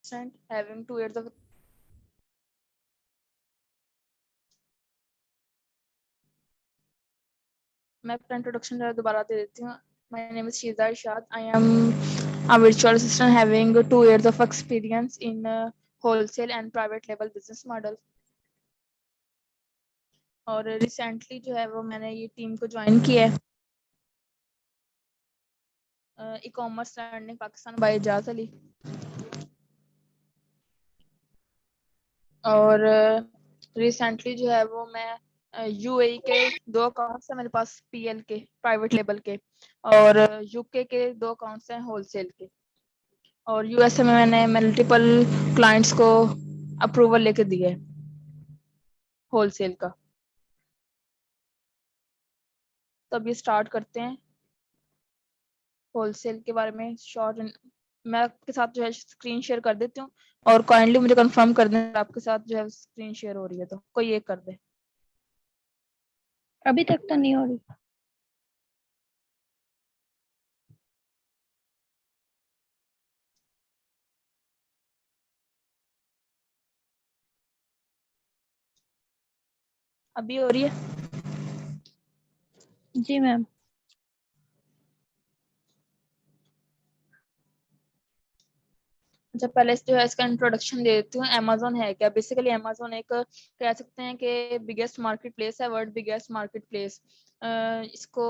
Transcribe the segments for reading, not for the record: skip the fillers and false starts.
having 2 years of मैं अपना introduction दोबारा दे देती हूँ. My name is Shiza Irshad. I am a virtual assistant having 2 years of experience in wholesale and private label business model. और recently जो है वो मैंने ये टीम को ज्वाइन किया है e-commerce learning Pakistan by Ejaz Ali. और रिसेंटली जो है वो मैं यूएई के 2 अकाउंट्स हैं मेरे पास पीएल के प्राइवेट लेबल के और यूके के 2 अकाउंट्स हैं होलसेल के और यूएसए में मैंने मल्टीपल क्लाइंट्स को अप्रूवल लेके दिया है होलसेल का. तो अब ये स्टार्ट करते हैं होलसेल के बारे में शॉर्ट. मैं आपके साथ जो है स्क्रीन शेयर कर देती हूँ और काइंडली मुझे कंफर्म कर दें आपके साथ जो है स्क्रीन शेयर हो रही है तो कोई एक कर दे. अभी तक तो नहीं हो रही. अभी हो रही है. जी मैम. अच्छा पहले जो है इसका इंट्रोडक्शन दे देती हूँ. अमेज़न है क्या? बेसिकली अमेज़न एक कह सकते हैं कि बिगेस्ट मार्केट प्लेस है, वर्ल्ड बिगेस्ट मार्केट प्लेस. इसको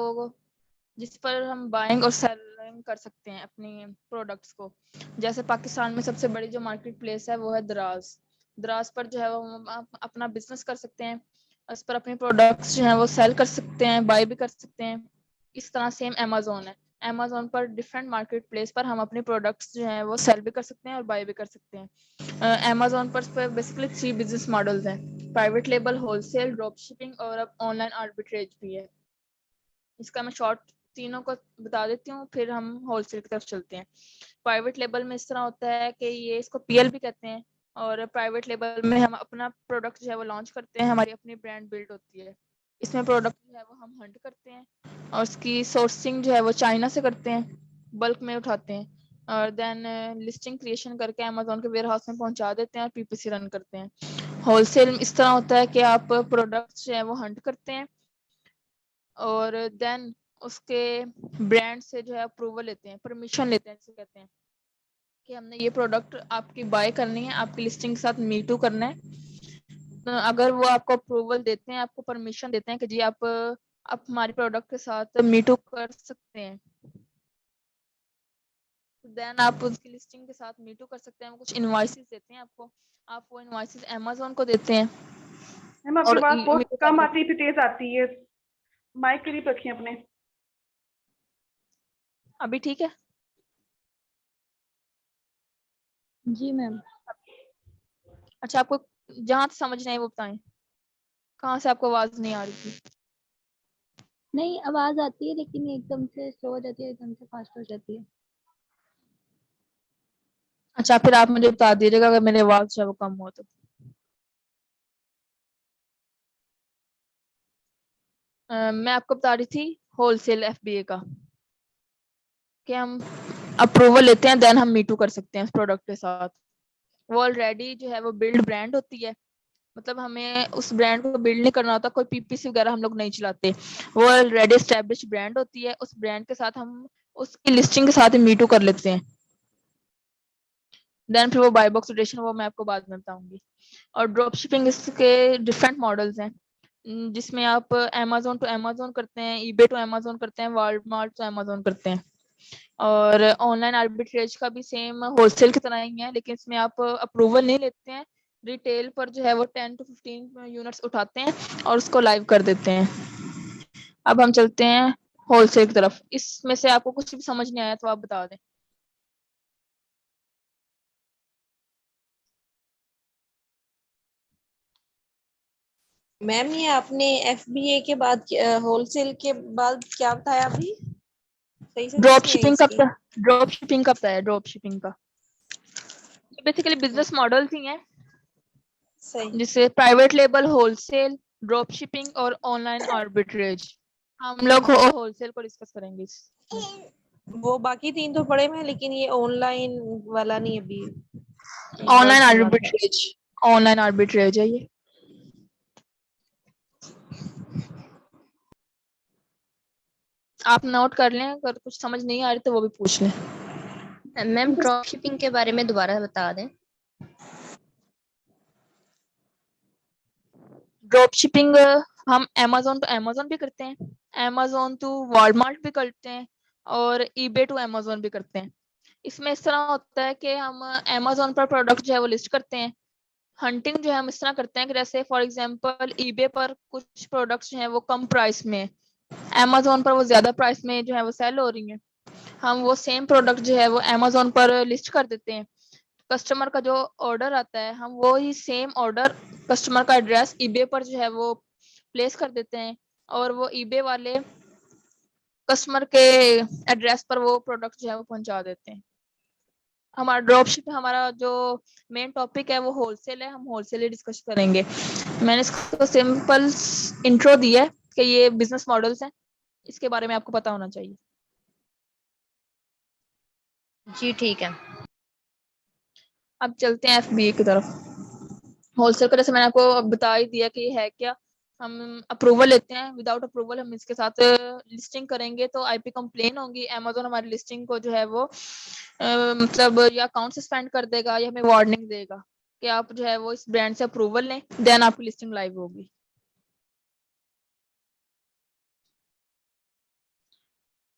जिस पर हम बाइंग और सेलिंग कर सकते हैं अपनी प्रोडक्ट्स को. जैसे पाकिस्तान में सबसे बड़ी जो मार्केट प्लेस है वो है दराज. दराज पर जो है वो हम अपना बिजनेस कर सकते हैं, उस पर अपनी प्रोडक्ट्स जो हैं वो सेल कर सकते हैं, बाय भी कर सकते हैं. इस तरह सेम अमेज़न है. अमेज़न पर डिफरेंट मार्केट प्लेस पर हम अपनी प्रोडक्ट्स जो हैं वो सेल भी कर सकते हैं और बाय भी कर सकते हैं. अमेज़न पर बेसिकली 3 बिजनेस मॉडल्स हैं, private label, wholesale, drop shipping और अब ऑनलाइन आर्बिट्रेज भी है. इसका मैं शॉर्ट तीनों को बता देती हूँ फिर हम होलसेल की तरफ चलते हैं. प्राइवेट लेबल में इस तरह होता है कि ये इसको पीएल भी कहते हैं और प्राइवेट लेबल में हम अपना प्रोडक्ट जो है वो लॉन्च करते हैं, हमारी अपनी ब्रांड बिल्ड होती है. इसमें प्रोडक्ट जो है वो हम हंट करते हैं और उसकी सोर्सिंग जो है वो चाइना से करते हैं, बल्क में उठाते हैं और देन लिस्टिंग क्रिएशन करके अमेज़न के वेयर हाउस में पहुंचा देते हैं और पीपीसी रन करते हैं. होलसेल में इस तरह होता है कि आप प्रोडक्ट्स जो है वो हंट करते हैं और देन उसके ब्रांड से जो है अप्रूवल लेते हैं, परमिशन लेते हैं, जिसे कहते हैं कि हमने ये प्रोडक्ट आपकी बाय करनी है, आपकी लिस्टिंग के साथ मीटू करना है. तो अगर वो आपको अप्रूवल देते हैं, आपको परमिशन देते हैं कि जी आप हमारी प्रोडक्ट के साथ मीटू कर सकते हैं, देन आप उसकी लिस्टिंग के साथ मीटू कर सकते हैं. वो कुछ इनवॉइसेस देते हैं आपको, आप वो इनवॉइसेस अमेज़न को देते हैं. मैम आपकी और बात बहुत कम आती है, फिर तेज आती है. माइक करीब रखिए अपने. अभी ठीक है? जी मैम. अच्छा आपको जहाँ तक समझ नहीं है वो बताएं, कहाँ से आपको आवाज नहीं आ रही थी? नहीं, आवाज आती है लेकिन एकदम से स्लो हो जाती है, एकदम से फास्ट हो जाती है. अच्छा फिर आप मुझे बता दीजिएगा अगर मेरी आवाज जो है वो कम हो तो. मैं आपको बता रही थी होलसेल एफबीए का कि हम अप्रूवल लेते हैं, देन हम मीटू कर सकते हैं उस प्रोडक्ट के साथ. वो ऑलरेडी जो है वो बिल्ड ब्रांड होती है, मतलब हमें उस ब्रांड को बिल्ड नहीं करना होता, कोई पीपीसी वगैरह हम लोग नहीं चलाते. वो ऑलरेडी एस्टेब्लिश ब्रांड होती है, उस ब्रांड के साथ हम उसकी लिस्टिंग के साथ ही मीटू कर लेते हैं. देन फिर वो बाय बॉक्स रोटेशन वो मैं आपको बाद में बताऊंगी. और ड्रॉप शिपिंग इसके डिफरेंट मॉडल्स हैं जिसमें आप अमेज़न टू अमेज़न करते हैं, ईबे टू अमेज़न करते हैं, वॉलमार्ट टू अमेज़न करते हैं. और ऑनलाइन आर्बिट्रेज का भी सेम होलसेल की तरह ही है, लेकिन इसमें आप अप्रूवल नहीं लेते हैं, रिटेल पर जो है वो 10 to 15 यूनिट्स उठाते हैं और उसको लाइव कर देते हैं. अब हम चलते हैं होलसेल की तरफ. इसमें से आपको कुछ भी समझ नहीं आया तो आप बता दें. मैम ये आपने एफबीए के बाद होलसेल के बाद क्या बताया अभी? सही से ड्रॉप समझ नहीं आई शिपिंग का इसकी. ड्रॉप शिपिंग का पता है? ड्रॉप शिपिंग का बेसिकली बिजनेस मॉडल्स ही हैं, सही. जिससे private label, wholesale, drop shipping और ऑनलाइन आर्बिट्रेज. हम लोग होलसेल को डिस्कस करेंगे. वो बाकी 3 तो पढ़े में, लेकिन ये ऑनलाइन वाला नहीं अभी. ऑनलाइन word not है। आर्बिट्रेज, ऑनलाइन आर्बिट्रेज है ये। आप नोट कर लें, अगर कुछ समझ नहीं आ रही तो वो भी पूछ लें। मैम ड्रॉप शिपिंग के बारे में दोबारा बता दें। ड्रॉप शिपिंग हम अमेजोन टू अमेजोन भी करते हैं, अमेजोन टू वॉलमार्ट भी करते हैं, और ईबे टू अमेजोन भी करते हैं। इसमें इस तरह होता है कि हम अमेजोन पर प्रोडक्ट जो है वो लिस्ट करते हैं। हंटिंग जो है हम इस तरह करते हैं कि जैसे फॉर एग्जांपल ईबे पर कुछ प्रोडक्ट्स जो हैं वो कम प्राइस में, अमेजोन पर वो ज्यादा प्राइस में जो है वो सेल हो रही हैं। हम वो सेम प्रोडक्ट जो है वो अमेजोन पर लिस्ट कर देते हैं। कस्टमर का जो ऑर्डर आता है, हम वो ही सेम ऑर्डर, कस्टमर का एड्रेस ईबे पर जो है वो प्लेस कर देते हैं, और वो ईबे वाले कस्टमर के एड्रेस पर वो प्रोडक्ट जो है वो पहुंचा देते हैं। हमारा ड्रॉपशिप, हमारा जो मेन टॉपिक है वो होलसेल है, हम होलसेल ही डिस्कस करेंगे। मैंने इसको सिंपल इंट्रो दिया है कि ये बिजनेस मॉडल्स हैं, इसके बारे में आपको पता होना चाहिए। जी ठीक है। अब चलते हैं एफबीए की तरफ। होलसेल का जैसे मैंने आपको बता ही दिया कि ये है क्या। हम अप्रूवल लेते हैं, विदाउट अप्रूवल हम इसके साथ लिस्टिंग करेंगे तो आईपी कंप्लेन होगी, अमेजोन हमारी लिस्टिंग को जो है वो मतलब या अकाउंट सस्पेंड कर देगा या हमें वार्निंग देगा कि आप जो है वो इस ब्रांड से अप्रूवल लें, देन आपकी लिस्टिंग लाइव होगी।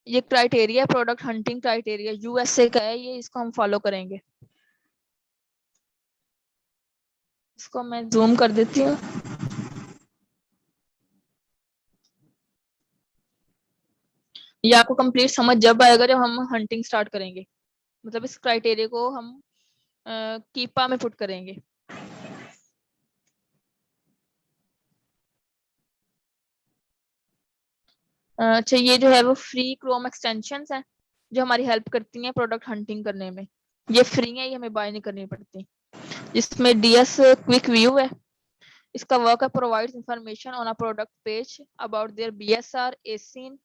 ये criteria, product hunting criteria USA का है ये, इसको हम फॉलो करेंगे। इसको मैं जूम कर देती हूँ। ये आपको कंप्लीट समझ जब आएगा जब हम हंटिंग स्टार्ट करेंगे, मतलब इस क्राइटेरिया को हम कीपा में पुट करेंगे। अच्छा, ये जो है वो फ्री क्रोम एक्सटेंशंस हैं जो हमारी हेल्प करती हैं प्रोडक्ट हंटिंग करने में। ये फ्री है, ये हमें बाय नहीं करनी पड़ती। इसमें डीएस क्विक व्यू है, इसका वर्क है provides information on a product page about their BSR, ASIN,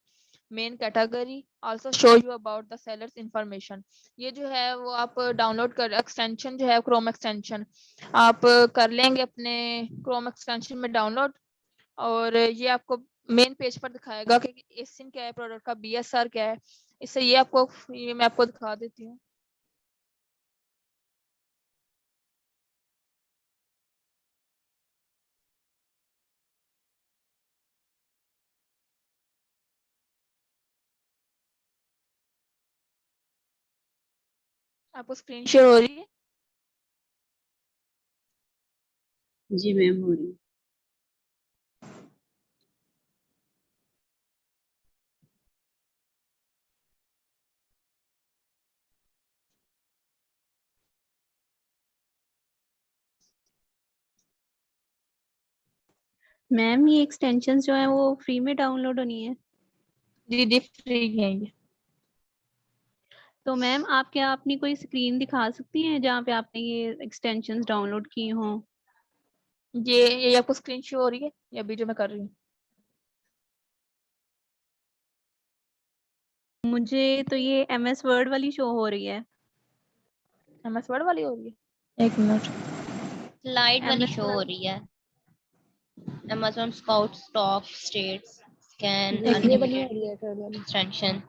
main category, also show you about the sellers information. ये जो है वो आप डाउनलोड कर, एक्सटेंशन जो है क्रोम एक्सटेंशन आप कर लेंगे अपने क्रोम एक्सटेंशन में डाउनलोड, और ये आपको मेन पेज पर दिखाएगा कि एसिन क्या है प्रोडक्ट का, बीएसआर क्या है। इससे ये आपको, ये मैं आपको दिखा देती हूँ। आपको स्क्रीन शेयर हो रही है? जी मैम हो रही। मैम ये एक्सटेंशंस जो है वो फ्री में डाउनलोड होनी है? जी जी फ्री है ये। तो मैम आप क्या अपनी कोई स्क्रीन दिखा सकती हैं जहाँ पे आपने ये एक्सटेंशंस डाउनलोड की हों? ये आपको स्क्रीन शो हो रही है, ये अभी जो मैं कर रही हूँ? मुझे तो ये MS वर्ड वाली शो हो रही है। एमएस वर्ड वाली हो रही है? एक मिनट। स्लाइड वाली MS शो हो रही है। Amazon Scout Stock States Scan ये वाली हो Unlimited रही है थर्ड वाली। Extension।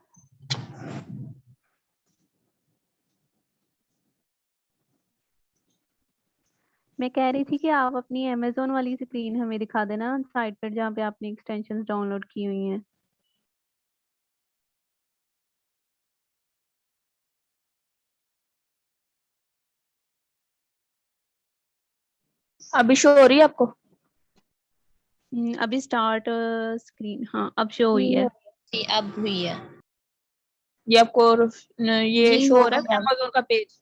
मैं कह रही थी कि आप अपनी Amazon वाली स्क्रीन हमें दिखा देना साइट पर जहाँ पे आपने एक्सटेंशंस डाउनलोड की हुई हैं। अभी शो हो रही है आपको? अभी स्टार्ट स्क्रीन, हाँ अब शो हुई है। जी अब हुई है। ये आपको ये जी शो हो हाँ रहा है मैम। अमेजोन का पेज?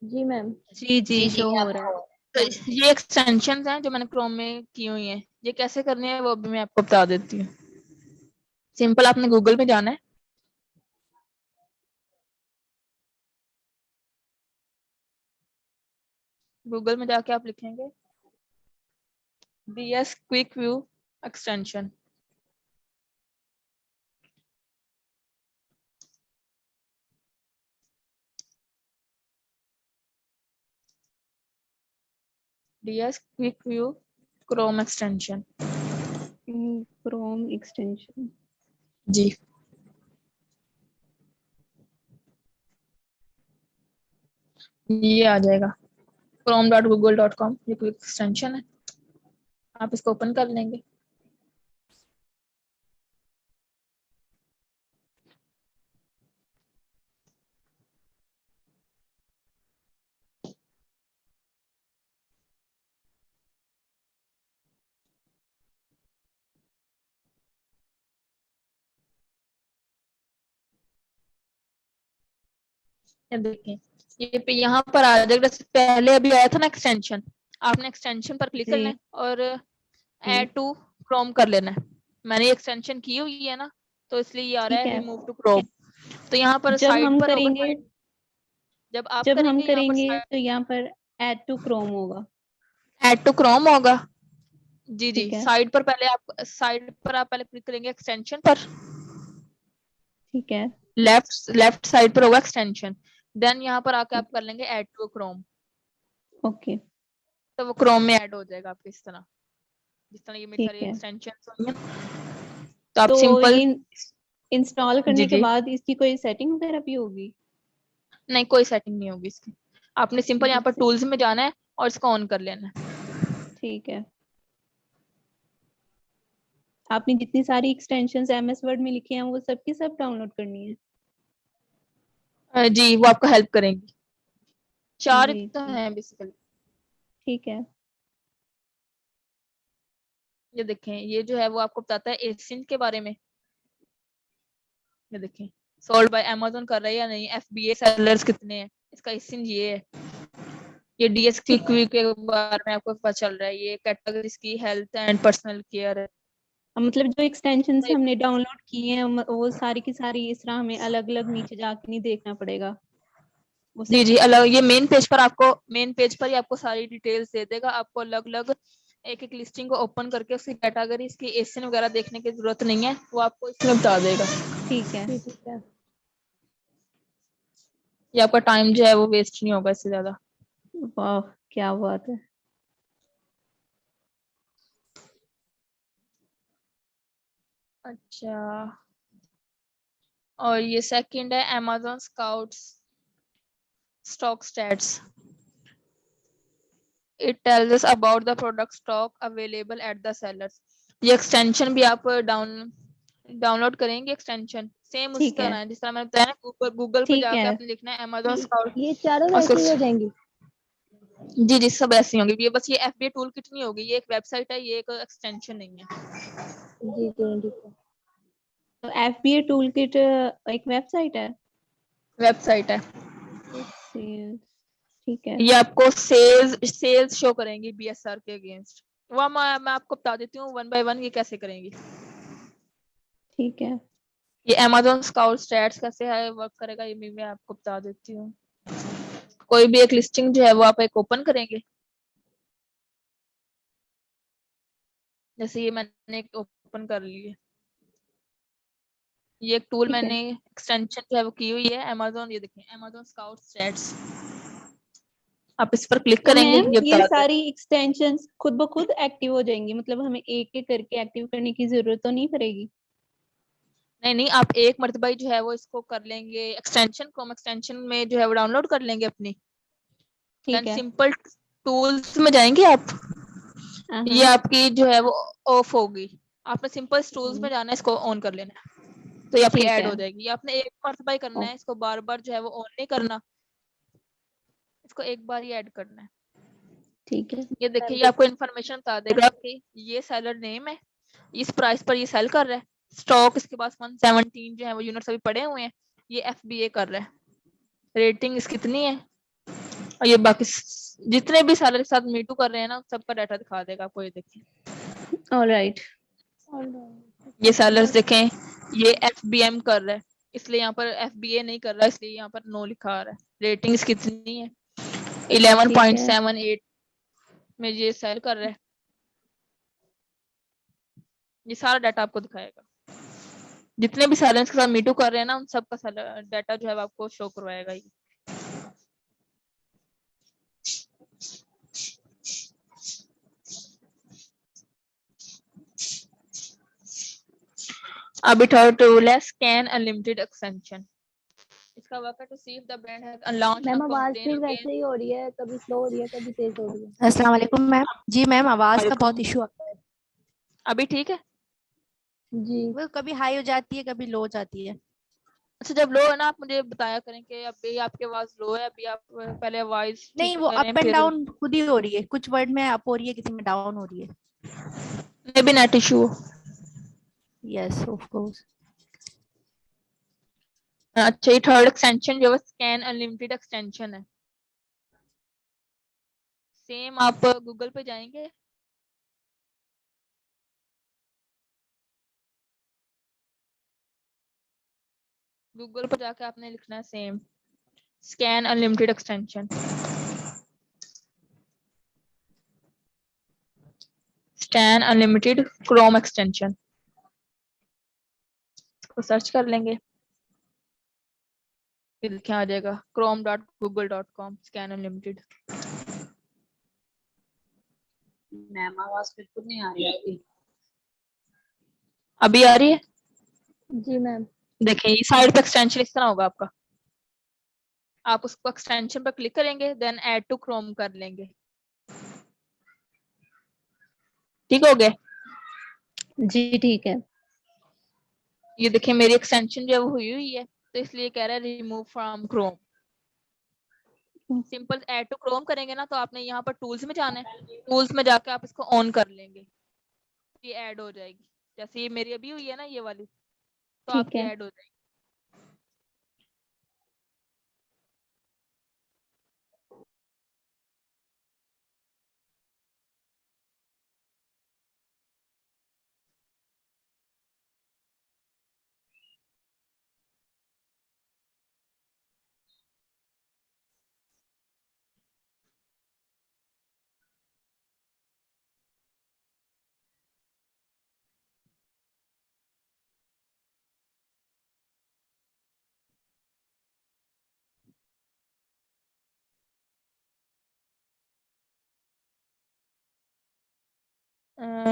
जी मैम। जी जी जी शो हो अब रहा है। तो ये एक्सटेंशंस हैं जो मैंने क्रोम में की हुई हैं, ये कैसे करनी है वो भी मैं आपको बता देती हूँ। सिंपल, आपने गूगल में जाना है। गूगल में जाके आप लिखेंगे DS quick view extension. DS Quick View Chrome extension। Chrome extension. जी ये आ जाएगा chrome.google.com, ये क्विक एक्सटेंशन है, आप इसको ओपन कर लेंगे। ये देखें, ये पे यहाँ पर आ जाएगा, जैसे पहले अभी आया था ना एक्सटेंशन, आपने एक्सटेंशन पर क्लिक करना है और ऐड टू क्रोम कर लेना है। मैंने एक्सटेंशन की हुई है ना, तो इसलिए ये आ रहा ठीक है है। Remove to Chrome. तो यहाँ पर जब साइड हम पर होगा, करेंगे जब आप जब हम करेंगे यहाँ पर करेंगे तो यहाँ पर ऐड टू क्रोम होगा। ऐड टू क्रोम होगा। जी जी, ठीक है। साइड पर पहले आप पहले क्लिक करेंगे एक्सटेंशन पर, ठीक है। लेफ्ट साइड पर होगा एक्सटेंशन, देन यहाँ पर आके आप कर लेंगे ऐड टू क्रोम, ओके तो वो क्रोम में ऐड हो जाएगा आपके इस तरह, जिस तरह ये मेरी ठीक सारी है। एक्सटेंशन होंगी। तो आप तो सिंपल ये इंस्टॉल जी करने के जी, बाद इसकी कोई सेटिंग वगैरह भी होगी? नहीं कोई सेटिंग नहीं होगी इसकी, आपने सिंपल यहाँ पर टूल्स में जाना है और इसको ऑन कर लेना है। ठीक है। आपने जितनी सारी एक्सटेंशंस एमएस वर्ड में लिखी हैं वो सब की सब डाउनलोड करनी है? जी वो आपको हेल्प करेंगी, 4 जी तो जी हैं बेसिकली। ठीक है। ये देखें, ये जो है वो आपको बताता है एसिन के बारे में। ये देखें, सोल्ड बाय अमेज़न कर रहा है या नहीं, एफबीए सेलर्स कितने हैं, इसका एसिन ये है। ये डीएस क्विक के बारे में आपको पता चल रहा है, ये कैटेगरीज की हेल्थ एंड पर्सनल केयर है। मतलब जो एक्सटेंशंस हमने डाउनलोड की हैं वो सारी की सारी इस तरह हमें अलग अलग नीचे जाके नहीं देखना पड़ेगा? वो जी सब जी, अलग ये मेन पेज पर ही आपको सारी डिटेल्स दे देगा, आपको अलग अलग एक एक लिस्टिंग को ओपन करके उसकी कैटेगरी, इसकी एसिन वगैरह देखने की जरूरत नहीं है, वो आपको इसमें बता देगा। ठीक है। ठीक है। ये आपका टाइम जो है वो वेस्ट नहीं होगा इससे ज्यादा। वाह क्या बात है। अच्छा, और ये सेकंड है Amazon Scouts Stock Stats। It tells us about the product stock available at the sellers। ये एक्सटेंशन भी आप डाउनलोड करेंगे, एक्सटेंशन सेम उस ठीक है। तरह है जिस तरह मैंने बताया ना, गूगल पे ठीक जाके है। आपने लिखना है Amazon Scout ये चारों और वैसे ही हो जाएंगी? जी जी सब ऐसी होंगी, ये बस ये एफबीए टूल किट नहीं होगी, ये एक वेबसाइट है, ये एक एक्सटेंशन नहीं है। जी ठीक है। तो एफबीए टूलकिट एक वेबसाइट है? वेबसाइट है, सेल्स ठीक है। ये आपको सेल्स शो करेंगी बीएसआर के अगेंस्ट। वो मैं आपको बता देती हूँ वन बाय वन ये कैसे करेंगी। ठीक है। ये Amazon Scout Stats कैसे है वर्क करेगा, ये भी मैं आपको बता देती हूँ। कोई भी एक लिस्टिंग जो है वो आप एक ओपन करेंगे, जैसे ये मैंने एक ओपन कर ली है, ये एक टूल ठीक है। मैंने एक्सटेंशन जो है वो की हुई है Amazon, ये देखिए Amazon Scout Stats, आप इस पर क्लिक तो करेंगे, मैम ये ये बता दे। सारी एक्सटेंशंस खुद ब खुद एक्टिव हो जाएंगी, मतलब हमें एक एक करके एक्टिव करने की जरूरत तो नहीं पड़ेगी? नहीं नहीं, आप एक मरतबा ही जो है वो इसको कर लेंगे, एक्सटेंशन क्रोम एक्सटेंशन में जो है वो डाउनलोड कर लेंगे अपनी, ठीक देन है। सिंपल टूल्स में जाएंगे आप, ये आपकी जो है वो ऑफ होगी, आपने सिंपल टूल्स में जाना है, इसको ऑन कर लेना है, तो ये आपकी ठीक ऐड है। हो जाएगी। ये आपने एक मरतबा ही करना है, इसको बार बार जो है वो ऑन नहीं करना, इसको एक बार ही ऐड करना है। ठीक है। ये देखिए, ये आपको इन्फॉर्मेशन बता देगा कि ये सेलर नेम है, इस प्राइस पर ये सेल कर रहा है, स्टॉक इसके पास 117 जो है वो यूनिट्स अभी पड़े हुए हैं, ये एफबीए कर रहा है, रेटिंग इसकी कितनी है, और ये बाकी जितने भी सेलर के साथ मीटू कर रहे हैं ना सबका डाटा दिखा देगा आपको। ये देखिए ऑलराइट। ये सेलर्स देखें, ये एफबीएम कर रहा है, इसलिए यहाँ पर एफबीए नहीं कर रहा है, इसलिए यहाँ पर नो लिखा आ रहा है। रेटिंग्स कितनी है, 11.78 में ये सेल कर रहा है, ये सारा डाटा आपको दिखाएगा, जितने भी सेलर्स के साथ मीटू कर रहे हैं ना उन सबका डाटा जो है आपको शो करवाएगा ये। अभी थर्ड टूल है स्कैन अनलिमिटेड एक्सटेंशन। इसका वर्क है to see if the brand has launch ma'am a आवाज कंप्लेन फिर अगेंस्ट। वैसे ही हो रही है, कभी स्लो हो रही है, कभी तेज हो रही है। अस्सलाम वालेकुम मैम। जी मैम, आवाज का बहुत इशू आता है। अभी ठीक है? जी वो कभी हाई हो जाती है, कभी लो हो जाती है। अच्छा, जब लो है ना आप मुझे बताया करें कि अभी आपकी आवाज लो है, अभी आप पहले आवाज ठीक नहीं, वो करें अप एंड फिर। डाउन खुद ही हो रही है, कुछ वर्ड में अप हो रही है, किसी में डाउन हो रही है। May be net issue. Yes of course. अच्छा, ये थर्ड एक्सटेंशन जो है स्कैन अनलिमिटेड एक्सटेंशन है। सेम आप गूगल पे जाएंगे, गूगल पर जाके आपने लिखना है same scan unlimited extension. Scan unlimited Chrome extension को सर्च कर लेंगे, फिर क्या आ जाएगा chrome.google.com स्कैन अनलिमिटेड। मैम आवाज बिल्कुल नहीं आ रही है। अभी आ रही है? जी मैम। देखिए ये साइड पे एक्सटेंशन इस तरह होगा आपका, आप उसको एक्सटेंशन पर क्लिक करेंगे, देन ऐड टू क्रोम कर लेंगे। ठीक हो गया? जी ठीक है। ये देखिए मेरी एक्सटेंशन जो है वो हुई है, तो इसलिए कह रहा है remove from Chrome. Simple add to Chrome करेंगे ना, तो आपने यहाँ पर टूल्स में जाना है, टूल्स में जाके आप इसको ऑन कर लेंगे, ये ऐड हो जाएगी। जैसे ये मेरी अभी हुई है ना ये वाली, तो ठीक आपकी है। ऐड हो जाएगी।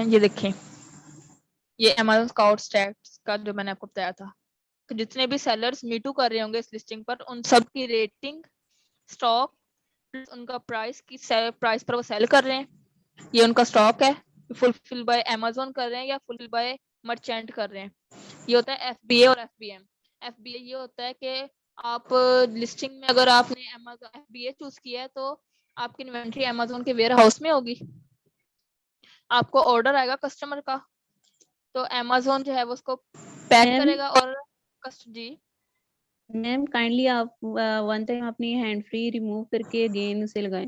ये देखें, ये Amazon Scout Stats का जो मैंने आपको बताया था, तो जितने भी सेलर्स मीटू कर रहे होंगे इस लिस्टिंग पर, उन सब की रेटिंग, स्टॉक, उनका प्राइस की प्राइस पर वो सेल कर रहे हैं, ये उनका स्टॉक है, फुलफिल बाय Amazon कर रहे हैं या फुलफिल बाय मर्चेंट कर रहे हैं। ये होता है FBA और FBM। FBA ये होता है कि आप लिस्टिंग में अगर आपने Amazon FBA चूज किया है तो आपकी इन्वेंट्री Amazon के वेयर हाउस में होगी, आपको ऑर्डर आएगा कस्टमर का, तो Amazon जो है वो उसको पैक मैम करेगा और जी। मैम काइंडली आप वन टाइम अपनी हैंड फ्री रिमूव करके अगेन उसे लगाएं।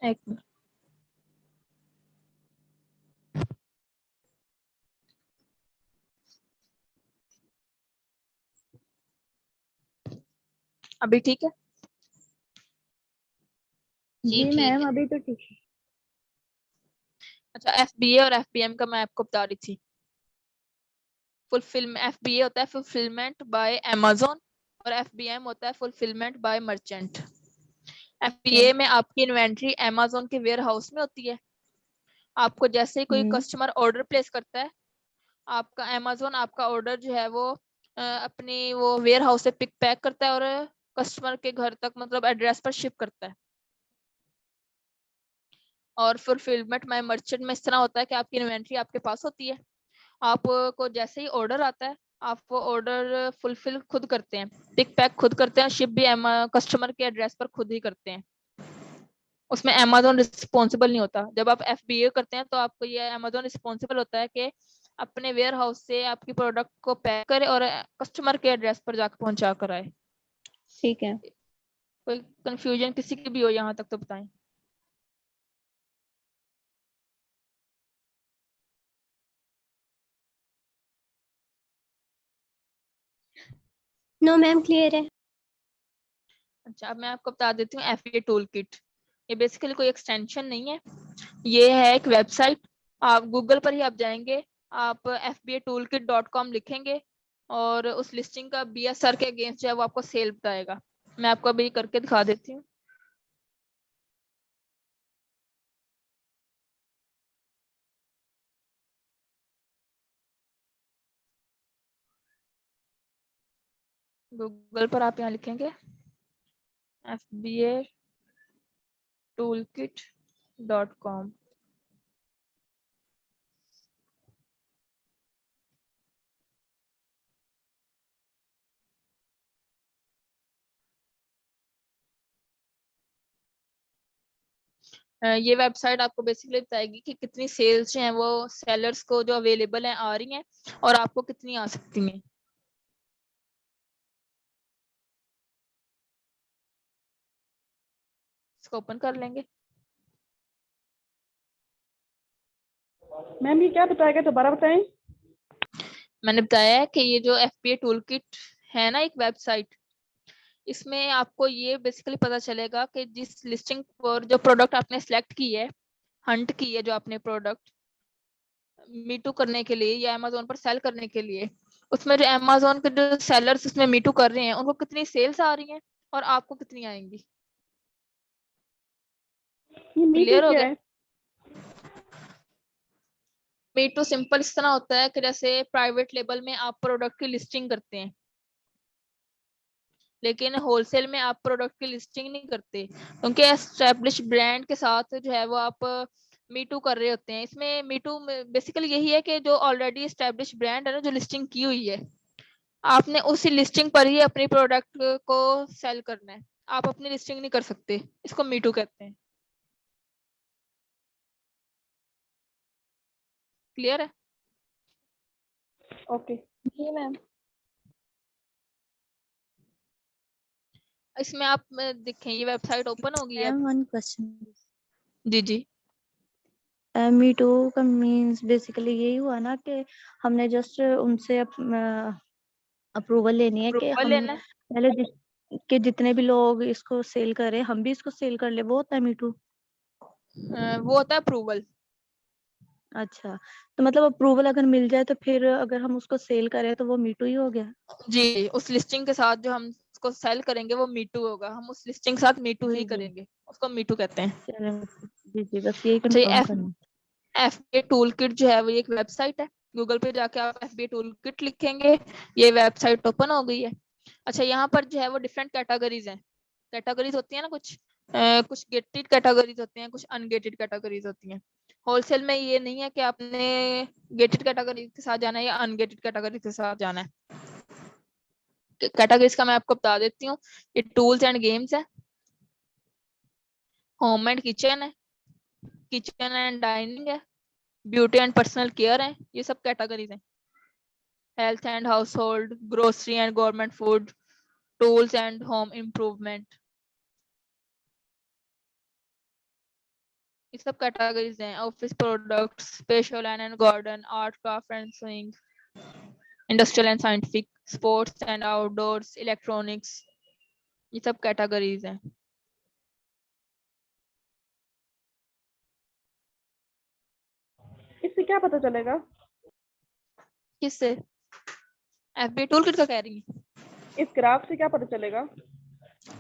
एक मिनट, अभी ठीक है? जी ठीक मैम है। अभी तो ठीक है। अच्छा, FBA और FBM का मैं आपको बता रही थी। FBA होता है फुलफिलमेंट बाय Amazon और FBM होता है फुलफिलमेंट बाय मर्चेंट। FBA में आपकी इन्वेंट्री Amazon के वेयर हाउस में होती है, आपको जैसे ही कोई कस्टमर ऑर्डर प्लेस करता है, आपका Amazon आपका ऑर्डर जो है वो अपनी वो वेयर हाउस से पिक पैक करता है और कस्टमर के घर तक मतलब एड्रेस पर शिप करता है। और फुलफिलमेंट बाय मर्चेंट में इस तरह होता है कि आपकी इन्वेंट्री आपके पास होती है, आपको जैसे ही ऑर्डर आता है आप वो ऑर्डर फुलफिल खुद करते हैं, पिक पैक खुद करते हैं, शिप भी कस्टमर के एड्रेस पर खुद ही करते हैं, उसमें Amazon रिस्पॉन्सिबल नहीं होता। जब आप FBA करते हैं तो आपको ये Amazon रिस्पॉन्सिबल होता है कि अपने वेयर हाउस से आपकी प्रोडक्ट को पैक करे और कस्टमर के एड्रेस पर जाकर पहुंचा कर आए। ठीक है। कोई कंफ्यूजन किसी की भी हो यहाँ तक तो बताएं। नो मैम क्लियर है। अच्छा, अब मैं आपको बता देती हूँ FBA टूल किट। ये बेसिकली कोई एक्सटेंशन नहीं है, ये है एक वेबसाइट। आप गूगल पर ही आप जाएंगे, आप fbatoolkit.com लिखेंगे और उस लिस्टिंग का BSR के अगेंस्ट जो है वो आपको सेल बताएगा। मैं आपको अभी करके दिखा देती हूँ। गूगल पर आप यहाँ लिखेंगे fbatoolkit.com। ये वेबसाइट आपको बेसिकली बताएगी कि कितनी सेल्स जो हैं वो सेलर्स को जो अवेलेबल हैं आ रही हैं और आपको कितनी आ सकती हैं। इसको ओपन कर लेंगे। मैम ये क्या बताएगा, दोबारा बताएं। मैंने बताया है कि ये जो FBA टूल किट है ना एक वेबसाइट, इसमें आपको ये बेसिकली पता चलेगा कि जिस लिस्टिंग पर जो प्रोडक्ट आपने सेलेक्ट की है, हंट की है जो आपने प्रोडक्ट मीटू करने के लिए या अमेजोन पर सेल करने के लिए, उसमें जो अमेजोन के जो सेलर्स उसमें मीटू कर रहे हैं उनको कितनी सेल्स आ रही हैं और आपको कितनी आएंगी। ये मीटू क्लियर हो क्या गया? है? मीटू सिंपल इस तरह होता है कि जैसे प्राइवेट लेबल में आप प्रोडक्ट की लिस्टिंग करते हैं, लेकिन होलसेल में आप प्रोडक्ट की लिस्टिंग नहीं करते, क्योंकि एस्टेब्लिश ब्रांड के साथ जो है वो आप मीटू कर रहे होते हैं। इसमें मीटू बेसिकली यही है कि जो ऑलरेडी एस्टेब्लिश ब्रांड है ना, जो लिस्टिंग की हुई है, आपने उसी लिस्टिंग पर ही अपनी प्रोडक्ट को सेल करना है, आप अपनी लिस्टिंग नहीं कर सकते। इसको मीटू कहते हैं। क्लियर है? ओके। जी मैम। इसमें आप देखें ये वेबसाइट ओपन हो गई है। Ma'am one question. जी जी। मी टू का मीन्स बेसिकली यही हुआ ना कि हमने जस्ट उनसे अप्रूवल लेनी है कि अप्रूवल हम लेना है। पहले कि जितने भी लोग इसको सेल करें हम भी इसको सेल कर ले, वो होता है मी टू। वो होता है अप्रूवल। अच्छा, तो मतलब अप्रूवल अगर मिल जाए तो फिर अगर हम उसको सेल करें तो वो मी टू ही हो गया। जी, उस लिस्टिंग के साथ जो हम उसको सेल करेंगे वो मीटू होगा, हम उस लिस्टिंग के साथ मीटू जी ही जी करेंगे, उसको मीटू कहते हैं। चलो, जी जी बस यही अच्छा, ये कंफर्म करना। FBA टूल किट जो है वो एक वेबसाइट है। गूगल पे जाके आप FBA टूल किट लिखेंगे, ये वेबसाइट ओपन हो गई है। अच्छा, यहाँ पर जो है वो डिफरेंट कैटेगरीज हैं। कैटेगरीज होती है ना, कुछ गेटेड कैटेगरीज होती हैं, कुछ अनगेटेड कैटेगरीज होती हैं। होलसेल में ये नहीं है कि आपने गेटेड कैटेगरी के साथ जाना है या अनगेटेड कैटेगरी के साथ जाना है। कैटेगरीज का मैं आपको बता देती हूँ। ये टूल्स एंड गेम्स है, होम एंड किचन है, किचन एंड डाइनिंग है, ब्यूटी एंड पर्सनल केयर है, ये सब कैटेगरीज हैं। Health and house hold, grocery and government food, tools and home improvement, ये सब कैटेगरीज हैं। Office products, special and garden, art craft and swing, industrial and scientific, sports and outdoors, electronics, ये सब categories हैं। इससे क्या पता चलेगा? किससे? FBA टूल किट का कह रही है? इस ग्राफ से क्या पता चलेगा?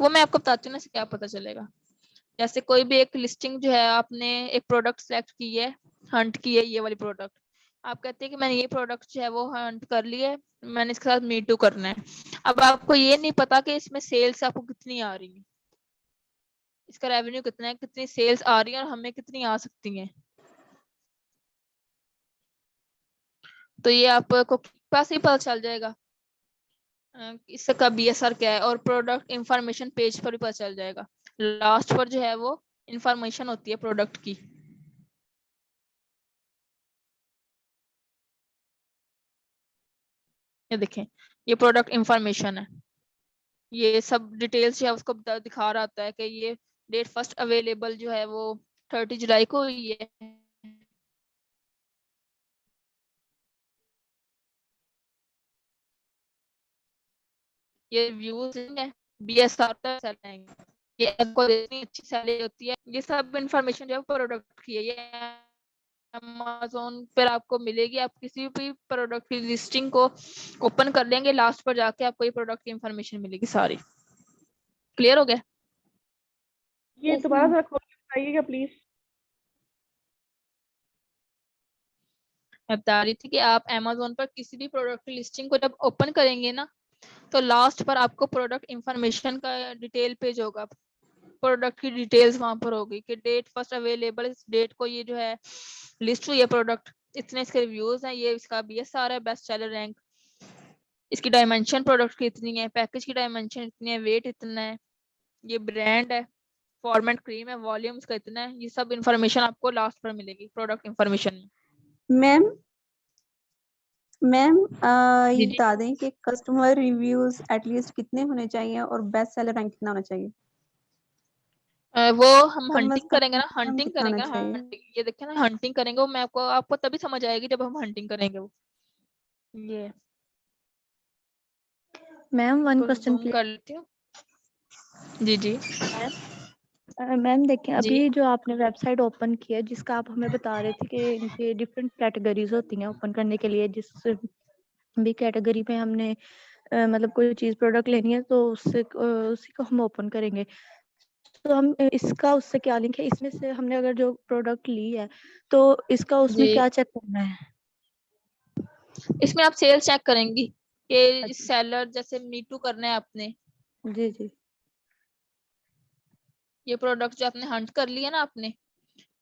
वो मैं आपको बताती हूँ ना, इससे क्या पता चलेगा। जैसे कोई भी एक लिस्टिंग जो है, आपने एक प्रोडक्ट सेलेक्ट की है, हंट की है ये वाली प्रोडक्ट, आप कहते हैं कि मैंने ये प्रोडक्ट जो है वो हंट कर ली है, मैंने इसके साथ मीटू करना है। अब आपको ये नहीं पता कि इसमें सेल्स आपको कितनी आ रही है, इसका रेवेन्यू कितना है, कितनी सेल्स आ रही है और हमें कितनी आ सकती हैं। तो ये आपको पास ही पता चल जाएगा इसका BSR क्या है, और प्रोडक्ट इंफॉर्मेशन पेज पर भी पता चल जाएगा। लास्ट पर जो है वो इंफॉर्मेशन होती है प्रोडक्ट की। ये देखें, ये प्रोडक्ट इंफॉर्मेशन है, ये सब डिटेल्स जो है उसको दिखा रहा होता है कि ये डेट फर्स्ट अवेलेबल जो है वो 30 जुलाई को हुई है। ये व्यूज है, BSR तक सेल आएंगे, ये आपको इतनी अच्छी सेल होती है। ये सब इंफॉर्मेशन जो है प्रोडक्ट की है, ये अमेज़न पर आपको मिलेगी। आप किसी भी प्रोडक्ट की लिस्टिंग को ओपन कर लेंगे, लास्ट पर जाके आपको ये प्रोडक्ट की इंफॉर्मेशन मिलेगी सारी। क्लियर हो गया? ये Yes, दोबारा ma'am. जरा खोल के बताइएगा प्लीज। मैं बता रही थी कि आप Amazon पर किसी भी प्रोडक्ट की लिस्टिंग को जब ओपन करेंगे ना, तो लास्ट पर आपको प्रोडक्ट इंफॉर्मेशन का डिटेल पेज होगा, प्रोडक्ट की डिटेल्स वहां पर होगी कि डेट फर्स्ट अवेलेबल, इस डेट को ये जो है लिस्ट हुई है प्रोडक्ट, इतने इसके रिव्यूज हैं, ये इसका BSR है, बेस्ट सेलर रैंक, इसकी डायमेंशन प्रोडक्ट की इतनी है, पैकेज की डायमेंशन इतनी है, वेट इतना है, ये ब्रांड है, फॉर्मेट क्रीम है, वॉल्यूम इसका इतना है, ये सब इंफॉर्मेशन आपको लास्ट पर मिलेगी प्रोडक्ट इंफॉर्मेशन में। मैम मैम ये जी जी। बता दें कि कस्टमर रिव्यूज एटलीस्ट कितने होने चाहिए और बेस्ट सेलर रैंक कितना होना चाहिए? वो हम कम हंटिंग से कम करेंगे ना, हंटिंग कितना होना करेंगे ना, चाहिए? ये देखिए ना, हंटिंग करेंगे वो, मैं आपको तभी समझ आएगी जब हम हंटिंग करेंगे वो। ये मैम वन तो क्वेश्चन जूम कर लेती हूँ। जी जी मैम देखिए, जी। अभी जो आपने वेबसाइट ओपन की है, जिसका आप हमें बता रहे थे कि इनके डिफरेंट कैटेगरीज होती हैं ओपन करने के लिए, जिस भी कैटेगरी में हमने मतलब कोई चीज प्रोडक्ट लेनी है तो उससे उसी को हम ओपन करेंगे। तो हम इसका उससे क्या लिंक है? इसमें से हमने अगर जो प्रोडक्ट ली है तो इसका उसमें जी, क्या चेक करना है? इसमें आप सेल्स चेक करेंगी कि सेलर जैसे मीटू करना है आपने, जी जी ये प्रोडक्ट जो आपने हंट कर लिया ना आपने,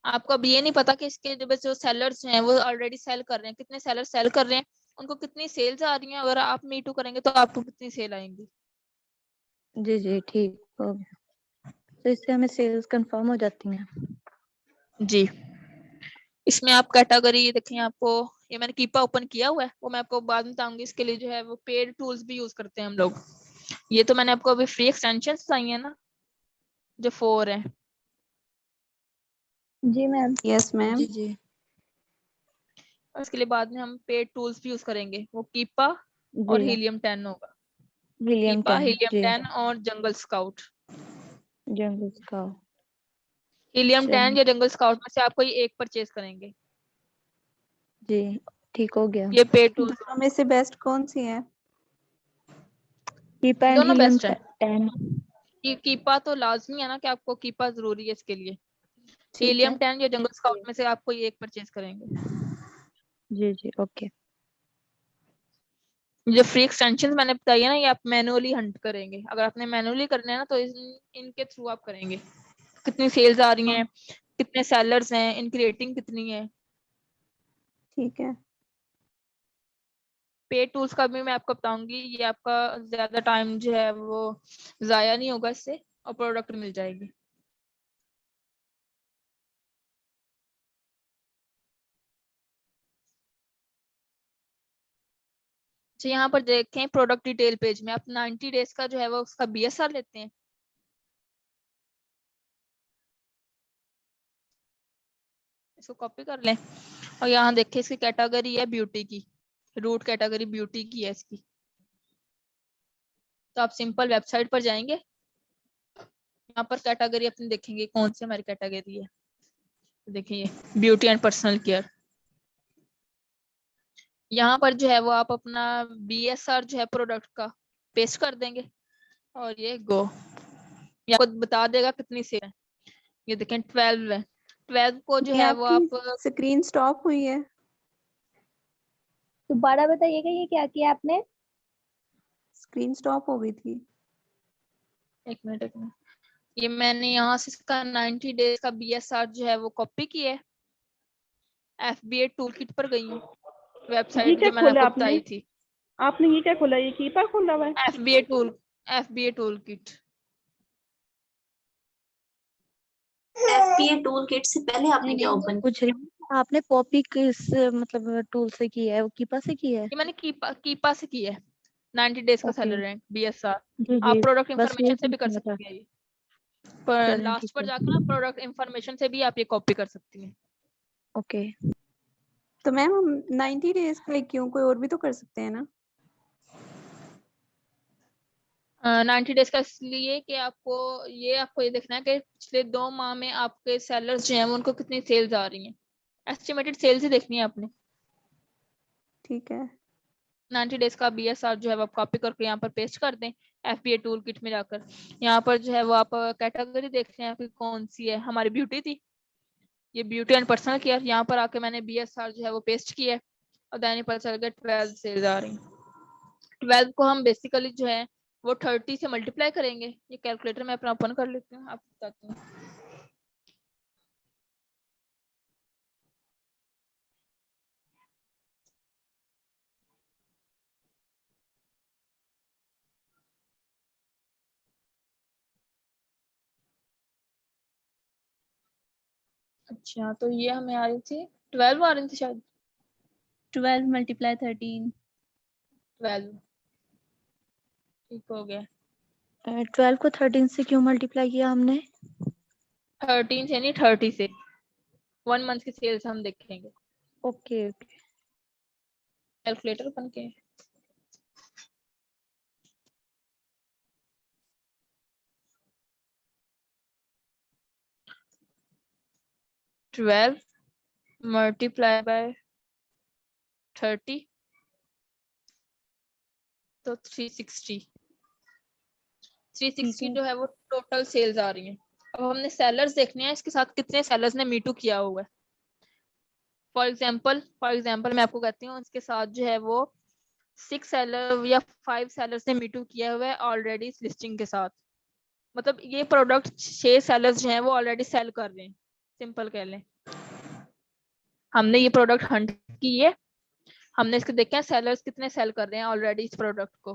आपको अब ये नहीं पता कि इसके जो सेलर्स हैं वो ऑलरेडी सेल कर रहे हैं, कितने सेलर सेल कर रहे हैं, उनको कितनी सेल्स आ रही हैं, अगर आप मीटू करेंगे तो आपको कितनी सेल आएंगी। जी जी ठीक हो गया। तो इससे हमें सेल्स कंफर्म हो जाती हैं। जी, इसमें आप कैटेगरी देखें, आपको ये मैंने कीपा ओपन किया हुआ है, वो मैं आपको बाद में बताऊंगी। इसके लिए जो है वो पेड टूल्स भी यूज करते हैं हम लोग। ये तो मैंने आपको अभी फ्री एक्सटेंशन बताई है ना, जो 4 है। जी मैम। Yes ma'am. जी जी और इसके लिए बाद में हम पेड टूल्स भी यूज करेंगे, वो कीपा और जी हीलियम 10 होगा। विलियम कीपा, 10 हीलियम जी 10 और जंगल स्काउट। जंगल का हीलियम 10 चलिए या जंगल स्काउट में से आप कोई एक परचेज करेंगे। जी ठीक हो गया। ये पेड टूल्स दोनों में से बेस्ट कौन सी है? कीपा एंड दोनों हीलियम बेस्ट है। 10 कीपा तो लाजमी है ना कि आपको कीपा जरूरी है इसके लिए। ठीक हीलियम है 10 या जंगल स्काउट में से आप कोई एक परचेज करेंगे। जी जी ओके जो फ्री एक्सटेंशन मैंने बताई है ना, ये आप मैनुअली हंट करेंगे। अगर आपने मैनुअली करना है ना तो इनके थ्रू आप करेंगे, कितनी सेल्स आ रही हैं, कितने सेलर्स हैं, इनकी रेटिंग कितनी है। ठीक है। पे टूल्स का भी मैं आपको बताऊंगी, ये आपका ज्यादा टाइम जो है वो जाया नहीं होगा इससे, और प्रोडक्ट मिल जाएगी। तो यहाँ पर देखें प्रोडक्ट डिटेल पेज में आप 90 डेज का जो है वो उसका BSR लेते हैं। इसको कॉपी कर लें और यहाँ देखें इसकी कैटेगरी है ब्यूटी की, रूट कैटेगरी ब्यूटी की है इसकी। तो आप सिंपल वेबसाइट पर जाएंगे, यहाँ पर कैटेगरी अपनी देखेंगे कौन सी हमारी कैटेगरी है। देखिए ब्यूटी एंड पर्सनल केयर, यहाँ पर जो है वो आप अपना BSR जो है प्रोडक्ट का पेस्ट कर देंगे और ये गो, ये आपको बता देगा कितनी सेल है। ये देखें 12 है, 12 को जो ये है वो आपकी आप स्क्रीन स्टॉप हुई है। दोबारा बताइएगा ये क्या किया आपने? स्क्रीन स्टॉप हो गई थी। एक मिनट, ये मैंने यहाँ से इसका 90 डेज का BSR जो है वो कॉपी किया है, FBA टूल किट पर गई हूँ, ये वेबसाइट क्या जो मैंने खोला आपको आपने? बताई थी। आपने ये क्या खोला? ये कीपा खोला हुआ है? FBA tool kit. FBA tool kit से पहले आपने क्या ओपन पूछ रही हूँ, आपने कॉपी किस मतलब टूल से की है? वो कीपा से की है? ये मैंने कीपा से की है, 90 डेज का ओके सेलर रैंक BSR। जी आप जी प्रोडक्ट बस इंफॉर्मेशन यही से भी कर पूछना था। सकती है ये, पर चलें लास्ट ठीक पर है जाकर ना प्रोडक्ट इंफॉर्मेशन से भी आप ये कॉपी कर सकती हैं। ओके। तो मैम हम 90 डेज का क्यों, कोई और भी तो कर सकते हैं ना? 90 डेज का इसलिए कि आपको ये देखना है कि पिछले 2 माह में आपके सेलर्स जो हैं उनको कितनी सेल्स आ रही हैं, एस्टिमेटेड सेल्स ही देखनी है आपने। ठीक है 90 डेज का BSR जो है वो आप कॉपी करके यहाँ पर पेस्ट कर दें FBA टूल किट में जाकर। यहाँ पर जो है वो आप कैटेगरी देखते हैं कि कौन सी है, हमारी ब्यूटी थी, ये ब्यूटी एंड पर्सनल केयर। यहाँ पर आके मैंने BSR जो है वो पेस्ट किया है और दैनिक पता चल गया 12 सेल्स आ रही हैं। 12 को हम बेसिकली जो है वो 30 से मल्टीप्लाई करेंगे। ये कैलकुलेटर मैं अपना ओपन कर लेती हूँ, आपको बताती हूँ। अच्छा तो ये हमें आ रही थी 12 आ रही थी शायद। 12 मल्टीप्लाई 13। 12 ठीक हो गया। 12 को 13 से क्यों मल्टीप्लाई किया हमने? 13 से नहीं 30 से, 1 मंथ की सेल्स हम देखेंगे। Okay okay. कैलकुलेटर बन के 12 मल्टीप्लाई बाय 30 तो 360 जो है वो टोटल सेल्स आ रही है। अब हमने सेलर्स देखने हैं इसके साथ कितने सेलर्स ने मीटू किया हुआ है। फॉर एग्जाम्पल मैं आपको कहती हूँ इसके साथ जो है वो 6 सेलर या 5 सेलर्स ने मीटू किया हुआ है ऑलरेडी इस लिस्टिंग के साथ। मतलब ये प्रोडक्ट 6 सेलर्स जो हैं वो ऑलरेडी सेल कर रहे हैं, सिंपल कह लें। हमने ये प्रोडक्ट हंट की है, हमने इसके देखे हैं सेलर्स कितने सेल कर रहे हैं ऑलरेडी इस प्रोडक्ट को,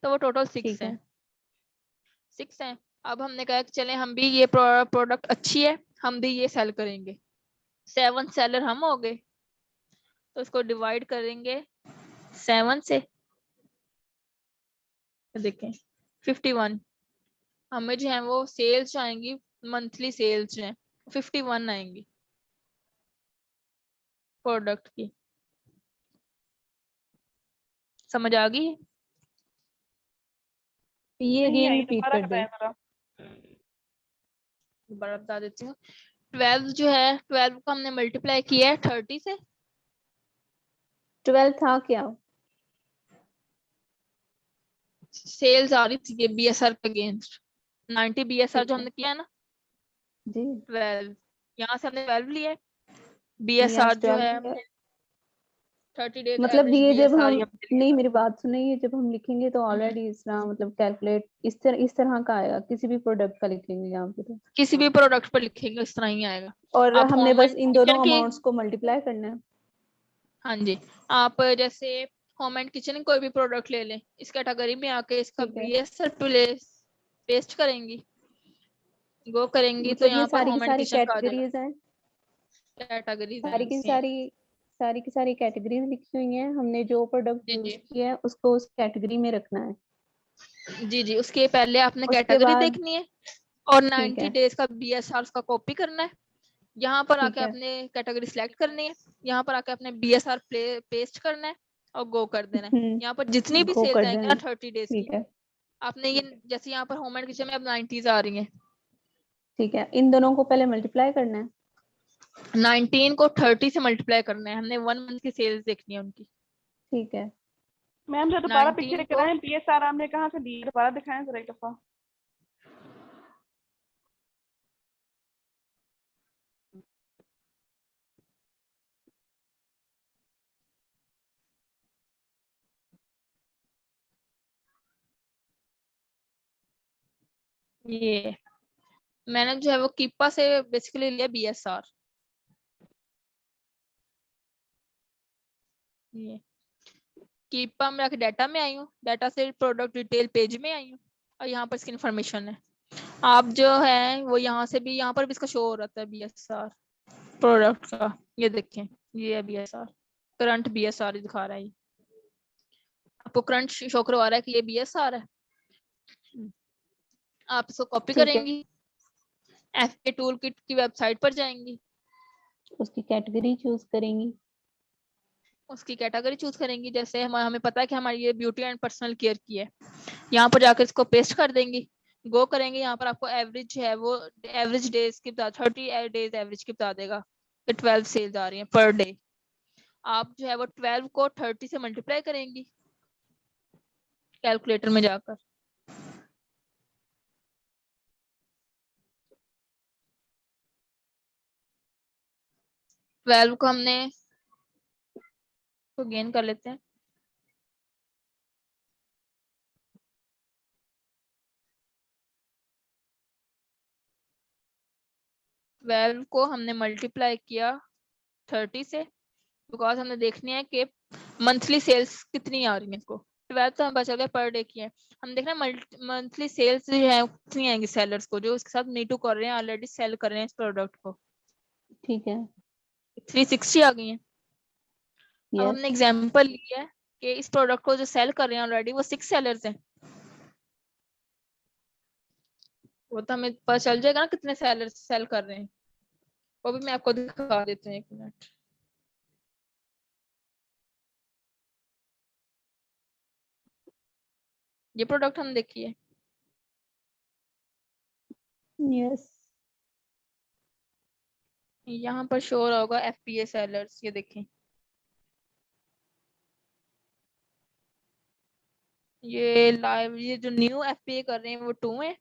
तो वो टोटल 6 है। 6 हैं। अब हमने कहा कि चले हम भी ये प्रोडक्ट अच्छी है, हम भी ये सेल करेंगे। 7 सेलर हम हो गए, तो इसको डिवाइड करेंगे 7 से, देखें 51। हमें जो है वो सेल्स जो आएंगी मंथली सेल्स जो है 51 आएंगी प्रोडक्ट की। समझ आ गई? ये नहीं अगेन आई, रिपीट दोबारा कर बताएं दे। जरा। दोबारा बता देती हूँ। 12 जो है 12 को हमने मल्टीप्लाई किया है 30 से। 12 था क्या? सेल्स आ रही थी ये बीएसआर के अगेंस्ट 90 बीएसआर जो ठीक है हमने किया है ना जी। 12, यहाँ से हमने 12 लिया है। यहाँ बीएसआर से जो 12 है लिया। 30 डेज मतलब एवरेज ये जब बीएसआर हम, हमने नहीं लिया मेरी बात सुनिए, जब हम लिखेंगे तो ऑलरेडी इस तरह मतलब कैलकुलेट इस तरह का आएगा, किसी भी प्रोडक्ट का लिखेंगे यहाँ पे तो। किसी भी प्रोडक्ट पर लिखेंगे इस तरह ही आएगा। और आप हमने होम बस एंड इन किचन दोनों के, अमाउंट्स को मल्टीप्लाई करना है। हाँ जी, आप जैसे होम एंड किचन कोई भी प्रोडक्ट ले लें, इस कैटेगरी में आके इसका ठीक है। बीएसआर प्लेस पेस्ट करेंगी, गो करेंगी तो मतलब ये यहाँ पर सारी की होम एंड सारी किचन का आ जाएगा। कैटेगरीज हैं, कैटेगरीज सारी हैं की सेम। सारी कैटेगरीज लिखी हुई हैं, हमने जो प्रोडक्ट जी यूज जी किया है उसको उस कैटेगरी में रखना है। जी जी, उसके पहले आपने उसके कैटेगरी बाद देखनी है और ठीक 90 है। डेज का बीएसआर उसका कॉपी करना है। यहाँ पर ठीक आके है। अपने कैटेगरी सिलेक्ट करनी है, यहाँ पर आके अपने बीएसआर पेस्ट करना है और गो कर देना है। यहाँ पर जितनी भी गो सेल्स कर आएंगी देना ना है। 30 डेज की, ठीक है। आपने ये जैसे यहाँ पर होम एंड किचन में अब 90s आ रही हैं, ठीक है, इन दोनों को पहले मल्टीप्लाई करना है। 19 को 30 से मल्टीप्लाई करना है, हमने 1 मंथ की सेल्स देखनी है उनकी। ठीक है। मैम जरा दोबारा पिक्चर 19 को कराएं, बीएसआर आपने कहाँ से दी, दोबारा दिखाएं जरा एक दफा। ये मैंने जो है वो कीपा से बेसिकली लिया बीएसआर। ये कीपा में आके डाटा में आई हूँ, डाटा से प्रोडक्ट डिटेल पेज में आई हूँ और यहाँ पर इसकी इन्फॉर्मेशन है। आप जो है वो यहाँ से भी, यहाँ पर भी इसका शो हो रहा है बीएसआर प्रोडक्ट का। ये देखें, ये है बीएसआर, करंट बीएसआर दिखा रहा है। ये आपको करंट शो करवा रहा है कि ये बीएसआर है। आप इसको कॉपी ठीक है। करेंगी, एफके टूल किट की वेबसाइट पर जाएंगी, उसकी कैटेगरी चूज करेंगी। उसकी कैटेगरी चूज करेंगी। जैसे हमें पता है कि हमारी ये ब्यूटी एंड पर्सनल केयर की है, यहाँ पर जाकर इसको पेस्ट कर देंगी, गो करेंगे। यहाँ पर आपको एवरेज है वो एवरेज डेज की बता 30 डेज एवरेज की बता देगा कि 12 सेल्स आ रही हैं पर डे। आप जो है वो 12 को 30 से मल्टीप्लाई करेंगी कैलकुलेटर में जाकर। ट्वेल्व को हमने तो गेन कर लेते हैं, 12 को हमने मल्टीप्लाई किया 30 से, बिकॉज हमने देखनी है कि मंथली सेल्स कितनी आ रही है इसको। 12 तो हम पता चल गया पर डे की है, हम देखना मंथली सेल्स जो है कितनी आएंगी सेलर्स को जो इसके साथ नीटू कर रहे हैं, ऑलरेडी सेल कर रहे हैं इस प्रोडक्ट को। ठीक है। 360 आ गई है। अब यस हमने एग्जांपल लिया है कि इस प्रोडक्ट को जो सेल कर रहे हैं ऑलरेडी वो 6 सेलर्स हैं, वो तो हमें पता चल जाएगा ना कितने सेलर्स सेल कर रहे हैं, वो भी मैं आपको दिखा देती हूँ, 1 मिनट। ये प्रोडक्ट हम देखिए, यस यहाँ पर शो हो रहा होगा FBA सेलर्स, ये देखें, ये लाइव, ये जो न्यू FBA कर रहे हैं वो 2 है।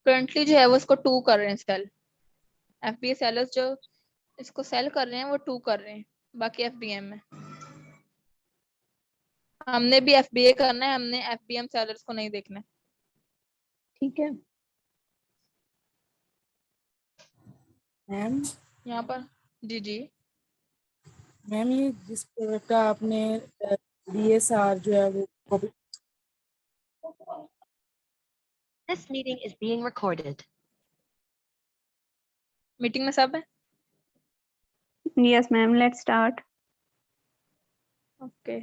करंटली जो है वो इसको 2 कर रहे हैं सेल, FBA सेलर्स जो इसको सेल कर रहे हैं वो 2 कर रहे हैं, बाकी FBM है। हमने भी FBA करना है, हमने FBM सेलर्स को नहीं देखना है। ठीक है मैम। यहाँ पर जी मैम ये जिस प्रोडक्ट का आपने BSR जो है वो copy. This meeting is being recorded. Meeting में सब है? Yes ma'am, let's start. Okay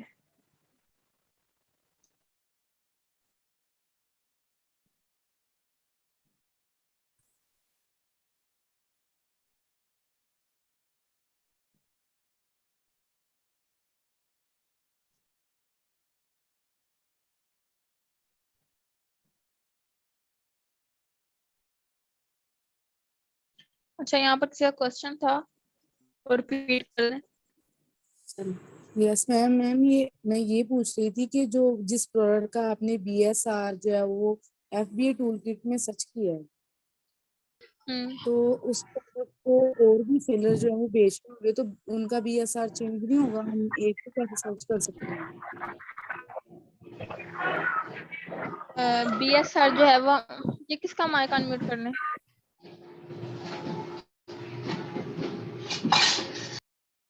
अच्छा, यहाँ पर किसी का क्वेश्चन था और रिपीट कर दें। Yes ma'am. मैम ये मैं ये पूछ रही थी कि जो जिस प्रोडक्ट का आपने BSR जो है वो FBA टूल किट में सर्च किया है, तो उस प्रोडक्ट को और भी सेलर जो है वो बेच रहे होंगे, तो उनका BSR चेंज नहीं होगा? हम एक को कैसे सर्च कर सकते हैं? BSR जो है वो, ये किसका माइक अनम्यूट करना है?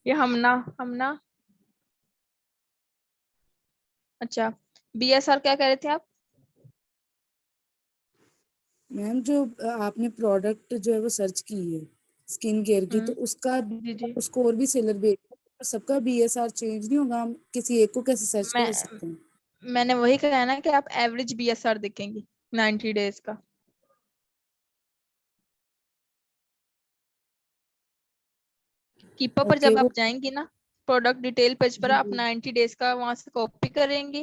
ये हमना। अच्छा, BSR क्या कह रहे थे आप? मैम जो आपने प्रोडक्ट जो है वो सर्च की है स्किन केयर की, तो उसका उसको और भी सेलर बेच रहे हैं, तो सबका BSR चेंज नहीं होगा? हम किसी एक को कैसे सर्च कर सकते हैं? मैंने वही कहा ना कि आप एवरेज BSR देखेंगी 90 डेज का। कीपर पर जब आप जाएंगी ना, प्रोडक्ट डिटेल पेज पर आप 90 डेज का वहां से कॉपी करेंगी,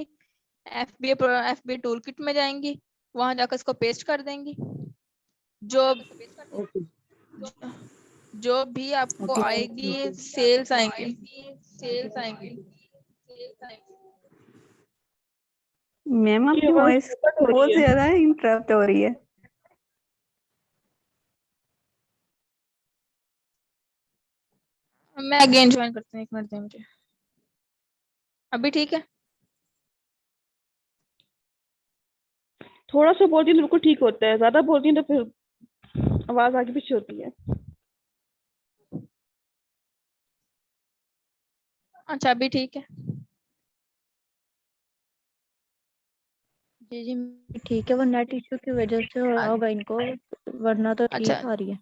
FBA टूल किट में जाएंगी, वहां जाकर इसको पेस्ट कर देंगी। जो भी आपको आएगी सेल्स आएंगी। मैम आपकी वॉइस बहुत ज्यादा इंटरप्ट हो रही है। मैं अगेन ज्वाइन करती हूँ, 1 मिनट दें मुझे। अभी ठीक है? थोड़ा सा बोलती है तो बिल्कुल ठीक होता है, ज्यादा बोलती है तो फिर आवाज आगे पीछे होती है। अच्छा अभी ठीक है? जी ठीक है, वो नेट इश्यू की वजह से हो रहा होगा इनको, वरना तो ठीक आ रही है।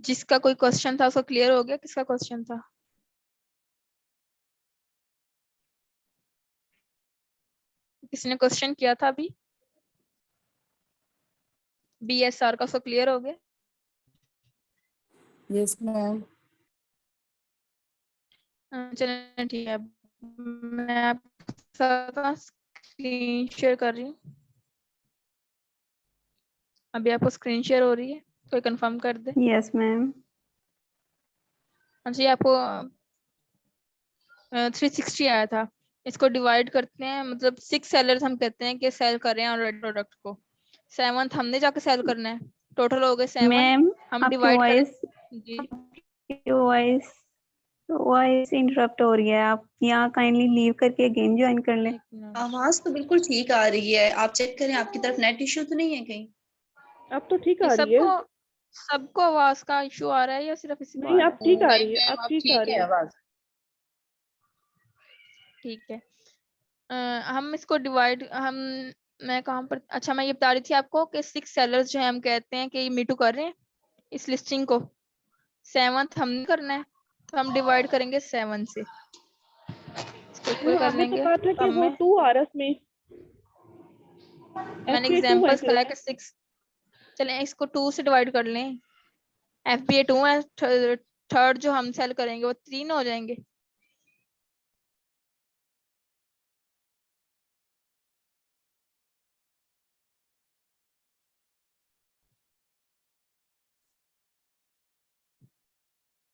जिसका कोई क्वेश्चन था उसका क्लियर हो गया? किसका क्वेश्चन था? किसने क्वेश्चन किया था अभी? BSR का, उसका क्लियर हो गया? Yes ma'am. चलिए ठीक है, मैं आपका स्क्रीन शेयर कर रही हूँ। अभी आपको स्क्रीन शेयर हो रही है? कोई कंफर्म कर दे। Yes ma'am. जी आपको 360 आया था। इसको डिवाइड करते हैं, मतलब 6 सेलर्स हम कहते हैं कि सेल कर रहे हैं ऑलरेडी प्रोडक्ट को, 7th हमने जाके सेल करना है, टोटल हो गए 7। मैम हम आपकी डिवाइड करें वॉइस जी वॉइस इंटरप्ट हो रही है, आप यहाँ काइंडली लीव करके अगेन ज्वाइन कर लें। एक मिनट। आवाज तो बिल्कुल ठीक आ रही है, आप चेक करें आपकी तरफ नेट इश्यू तो नहीं है कहीं? अब तो ठीक ये आ रही है। सबको आवाज का इशू आ रहा है या सिर्फ इसी को नहीं आ अब रहा है? ठीक आ नहीं रही है, मैम अब अब ठीक आ ठीक रही है है। आवाज। ठीक है। हम इसको डिवाइड मैं कहाँ पर, अच्छा मैं ये बता रही थी आपको कि 6 सेलर्स जो है हम कहते हैं कि मीटू कर रहे हैं इस लिस्टिंग को। 7th हमने करना है तो हम डिवाइड करेंगे 7 से, इसको इक्वल कर आपने तो लेंगे। कहा था कि अब वो 2 आ रहा इसमें। मैंने FBA 2 है एग्जांपल्स फिर। फैला के 6, चलें इसको 2 से डिवाइड कर लें। FBA 2 है, थर्ड जो हम सेल करेंगे वो 3 हो जाएंगे।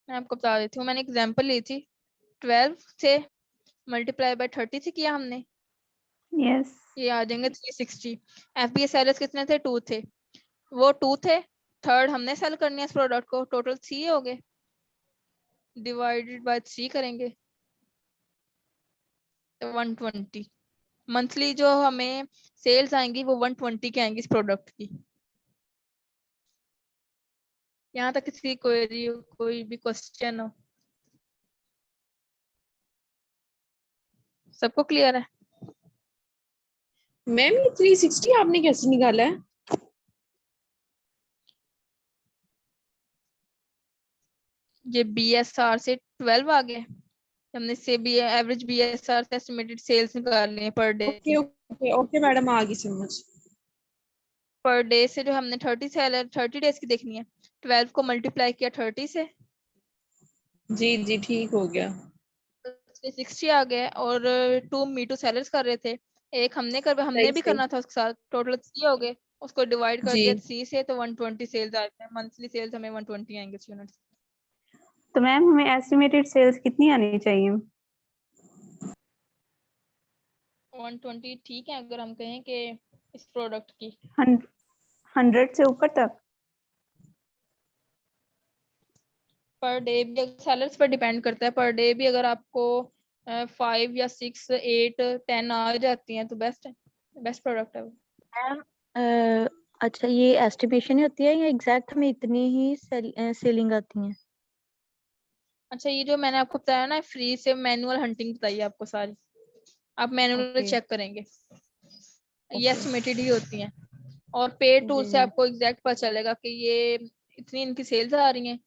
मैं आपको बता देती हूँ, मैंने एग्जांपल ली थी 12 से मल्टीप्लाई बाय 30 से किया हमने, यस ये आ जाएंगे 360। FBA सेलर्स कितने थे? 2 थे, वो 2 थे। थर्ड हमने सेल करनी है इस प्रोडक्ट को, टोटल 3 हो गए, डिवाइडेड बाय 3 करेंगे तो 120। मंथली जो हमें सेल्स आएंगी वो 120 की आएंगी इस प्रोडक्ट की। यहाँ तक किसी कोई भी क्वेश्चन हो? सबको क्लियर है? मैम ये 360 आपने कैसे निकाला है? ये BSR से 12 आ गए, हमने से भी एवरेज BSR से एस्टिमेटेड सेल्स निकाल लिए per day okay okay okay madam आ गई समझ। पर डे से जो हमने 30 डेज की देखनी है, 12 को मल्टीप्लाई किया 30 से, जी जी ठीक हो गया। 60 आ गए। और 2 मीटू सेलर्स कर रहे थे, एक हमने सही भी सही करना था उसके साथ, टोटल 3 हो गए। उसको डिवाइड कर जी। दिया 3 से तो 120 सेल्स आते हैं, मंथली सेल्स हमें 120 आएंगे यूनिट्स। तो मैम हमें एस्टिमेटेड सेल्स कितनी आनी चाहिए? 120 ठीक है अगर हम कहें कि इस प्रोडक्ट की 100 से ऊपर तक। पर डे भी सेलर्स पर डिपेंड करता है, पर डे भी अगर आपको 5 या 6 8 10 आ जाती हैं तो बेस्ट है, बेस्ट प्रोडक्ट है वो। मैम अच्छा ये एस्टिमेशन होती है या एग्जैक्ट हमें इतनी ही सेलिंग आती है? अच्छा ये जो मैंने आपको बताया ना फ्री से मैनुअल हंटिंग बताई आपको सारी, आप मैनुअली ओके चेक करेंगे, ये ओके एस्टिमेटेड ही होती हैं। और पेड टूल जी से मैम आपको एग्जैक्ट पता चलेगा कि ये इतनी इनकी सेल्स आ रही हैं,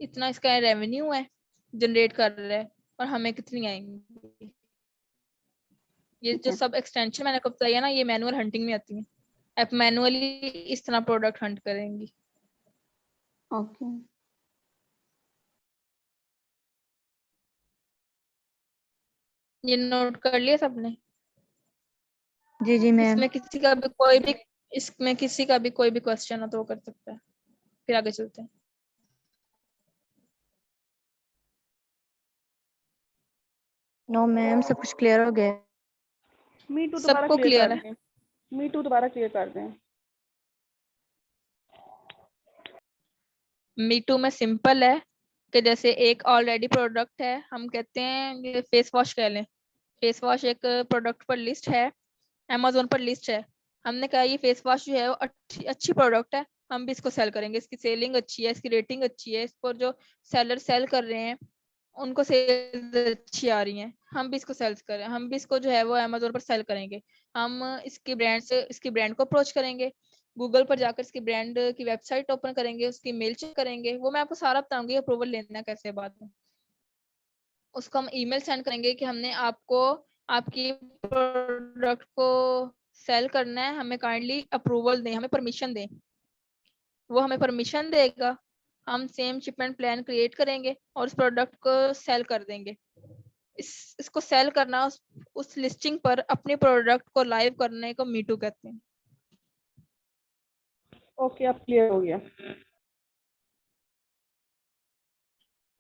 इतना इसका रेवेन्यू है जनरेट कर रहा है, और हमें कितनी आएंगी। ये ठीक जो है। सब एक्सटेंशन मैंने आपको बताया ना ये मैनुअल हंटिंग में आती है, आप मैनुअली इस तरह प्रोडक्ट हंट करेंगी। ओके ये नोट कर लिया सबने? जी जी मैम। इसमें किसी का भी कोई भी क्वेश्चन हो तो वो कर सकता है, फिर आगे चलते हैं। नो मैम सब कुछ क्लियर हो गया। मीटू दोबारा सबको क्लियर क्लियर कर है? दें। मीटू दोबारा क्लियर कर दें। मीटू में सिंपल है कि जैसे एक ऑलरेडी प्रोडक्ट है, हम कहते हैं फेस वॉश कह लें, फेस वॉश एक प्रोडक्ट पर लिस्ट है, अमेजोन पर लिस्ट है। हमने कहा ये फेस वॉश जो है वो अच्छी प्रोडक्ट है, हम भी इसको सेल करेंगे, इसकी सेलिंग अच्छी है, इसकी रेटिंग अच्छी है, इस पर जो सेलर सेल कर रहे हैं उनको सेल्स अच्छी आ रही हैं, हम भी इसको सेल्स करें, हम भी इसको जो है वो अमेजोन पर सेल करेंगे। हम इसकी ब्रांड को अप्रोच करेंगे, गूगल पर जाकर इसकी ब्रांड की वेबसाइट ओपन करेंगे, उसकी मेल चेक करेंगे, वो मैं आपको सारा बताऊंगी अप्रूवल लेना कैसे बाद में। उसको हम ईमेल सेंड करेंगे कि हमने आपको आपकी प्रोडक्ट को सेल करना है, हमें काइंडली अप्रूवल दें, हमें परमिशन दें। वो हमें परमिशन देगा, हम सेम शिपमेंट प्लान क्रिएट करेंगे और उस प्रोडक्ट को सेल कर देंगे। इसको सेल करना, उस लिस्टिंग पर अपने प्रोडक्ट को लाइव करने को मीटू कहते हैं। ओके अब क्लियर हो गया।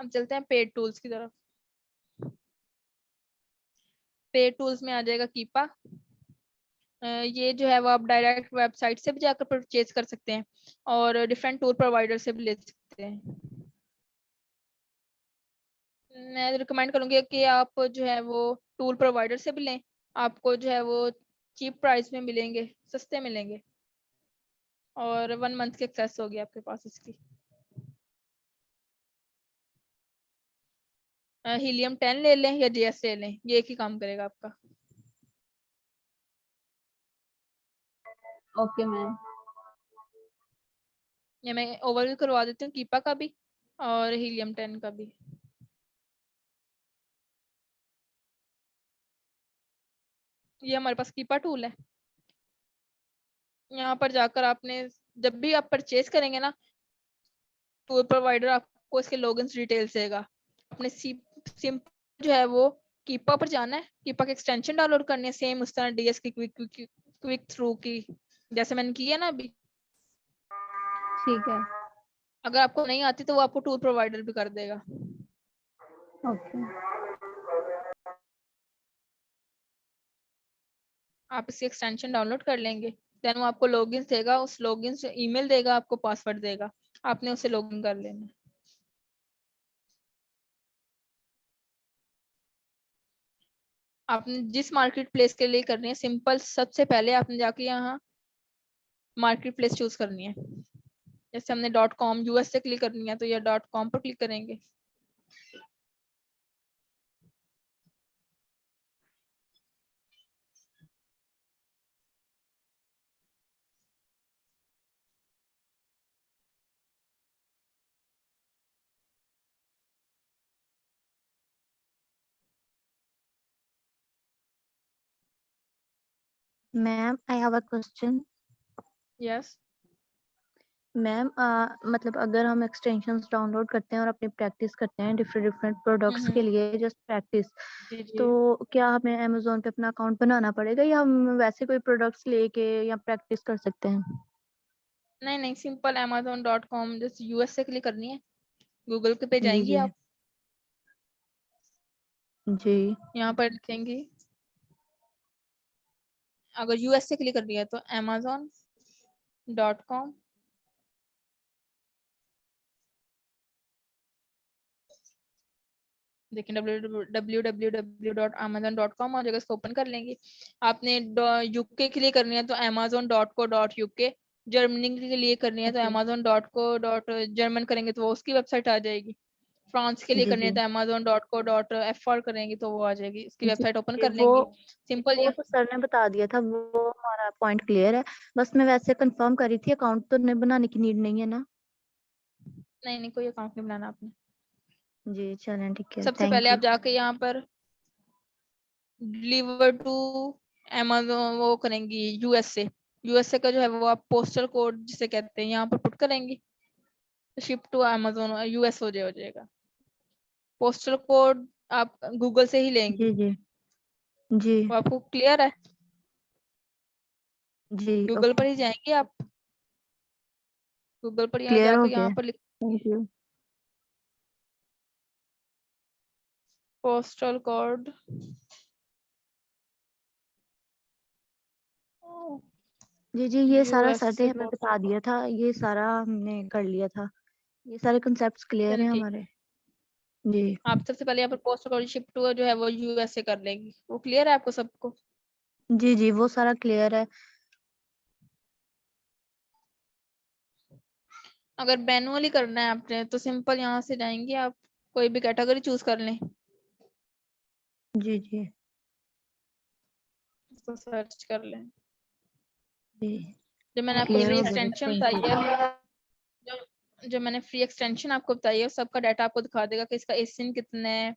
हम चलते हैं पेड टूल्स की तरफ। पेड टूल्स में आ जाएगा कीपा, ये जो है वो आप डायरेक्ट वेबसाइट से भी जाकर परचेज कर सकते हैं और डिफरेंट टूर प्रोवाइडर से भी ले सकते हैं। मैं रिकमेंड करूंगी कि आप जो है वो टूल प्रोवाइडर से भी लें, आपको जो है वो चीप प्राइस में मिलेंगे, सस्ते मिलेंगे और 1 मंथ की एक्सेस होगी आपके पास इसकी। हीलियम 10 ले लें या जीएस ले लें, ये एक ही काम करेगा आपका। Okay ma'am. ये मैं ओवरव्यू करवा देती हूँ कीपा का भी और हीलियम 10 का भी। ये हमारे पास कीपा टूल है। यहाँ पर जाकर आपने जब भी आप परचेज करेंगे ना, टूर प्रोवाइडर आपको इसके लॉगिन डिटेल्स देगा। अपने सिम जो है वो कीपा पर जाना है, कीपा की एक्सटेंशन डाउनलोड करनी है, सेम उस तरह डीएस की क्विक थ्रू की जैसे मैंने की है ना अभी। ठीक है। अगर आपको नहीं आती तो वो आपको टूर प्रोवाइडर भी कर देगा। ओके। आप इसकी एक्सटेंशन डाउनलोड कर लेंगे, देन वो आपको लॉगिन देगा, उस लॉगिन से ईमेल देगा, आपको पासवर्ड देगा, आपने उसे लॉगिन कर लेना। आपने जिस मार्केट प्लेस के लिए करनी है, सिंपल सबसे पहले आपने जाके यहाँ मार्केट प्लेस चूज करनी है। जैसे हमने .com यूएस से क्लिक करनी है तो ये .com पर क्लिक करेंगे। Ma'am I have a question. Yes ma'am मतलब अगर हम एक्सटेंशंस डाउनलोड करते हैं और अपनी प्रैक्टिस करते हैं डिफरेंट प्रोडक्ट्स के लिए, जस्ट प्रैक्टिस, जी जी। तो क्या हमें अमेजोन पे अपना अकाउंट बनाना पड़ेगा या हम वैसे कोई प्रोडक्ट्स लेके या प्रैक्टिस कर सकते हैं? नहीं नहीं, सिंपल amazon.com जैसे यूएस से क्लिक करनी है, गूगल पे जी जाएंगी जी आप, जी यहाँ पर लिखेंगी, अगर यूएस से क्लिक करनी है तो amazon.com, देखिए www.amazon.com और जगह इसको ओपन कर लेंगे। आपने यूके के लिए करनी है तो amazon.co.uk, जर्मनी के लिए करनी है तो amazon.co.german करेंगे तो वो उसकी वेबसाइट आ जाएगी। फ्रांस के लिए जी करनी है जी तो amazon.co.fr करेंगे तो वो आ जाएगी, इसकी जी वेबसाइट ओपन जी, कर लेंगे। सिंपल वो तो सर ने बता दिया था, वो हमारा पॉइंट क्लियर है। बस मैं वैसे कंफर्म करी थी, अकाउंट तो नहीं बनाने की नीड नहीं है ना? नहीं नहीं, कोई अकाउंट नहीं बनाना आपने। जी चलें, ठीक है, सबसे थैंक पहले यू। आप जाके यहाँ पर डिलीवर टू amazon वो करेंगी यूएसए का जो है वो आप पोस्टल कोड जिसे कहते हैं यहाँ पर पुट करेंगे, शिप टू amazon यूएस हो जाएगा। पोस्टल कोड आप गूगल से ही लेंगी, जी जी जी वो आपको क्लियर है? जी गूगल ओके, पर ही जाएंगे आप, गूगल पर यहाँ क्लियर हो जाकर गया, यहाँ पर थैंक यू। पोस्टल कोड जी जी, ये सारा सर ने यूएसए हमें बता पोस्टल दिया था, ये सारा हमने कर लिया था, ये सारे कंसेप्ट्स क्लियर चलिए हैं ठीक। हमारे। जी आप सबसे पहले यहाँ पर पोस्टल कोड शिप टू जो है वो यूएसए कर लेंगी, वो क्लियर है आपको सबको? जी जी, वो सारा क्लियर है। अगर मैनुअली करना है आपने तो सिंपल यहाँ से जाएंगे आप, कोई भी कैटेगरी चूज कर लें, जी जी इसको सर्च कर लें। जी, जो मैंने आपको क्लियर फ्री हो गया, एक्सटेंशन थैंक यू। बताई है, जो मैंने फ्री एक्सटेंशन आपको बताई है सबका डाटा आपको दिखा देगा कि इसका एसिन कितना है,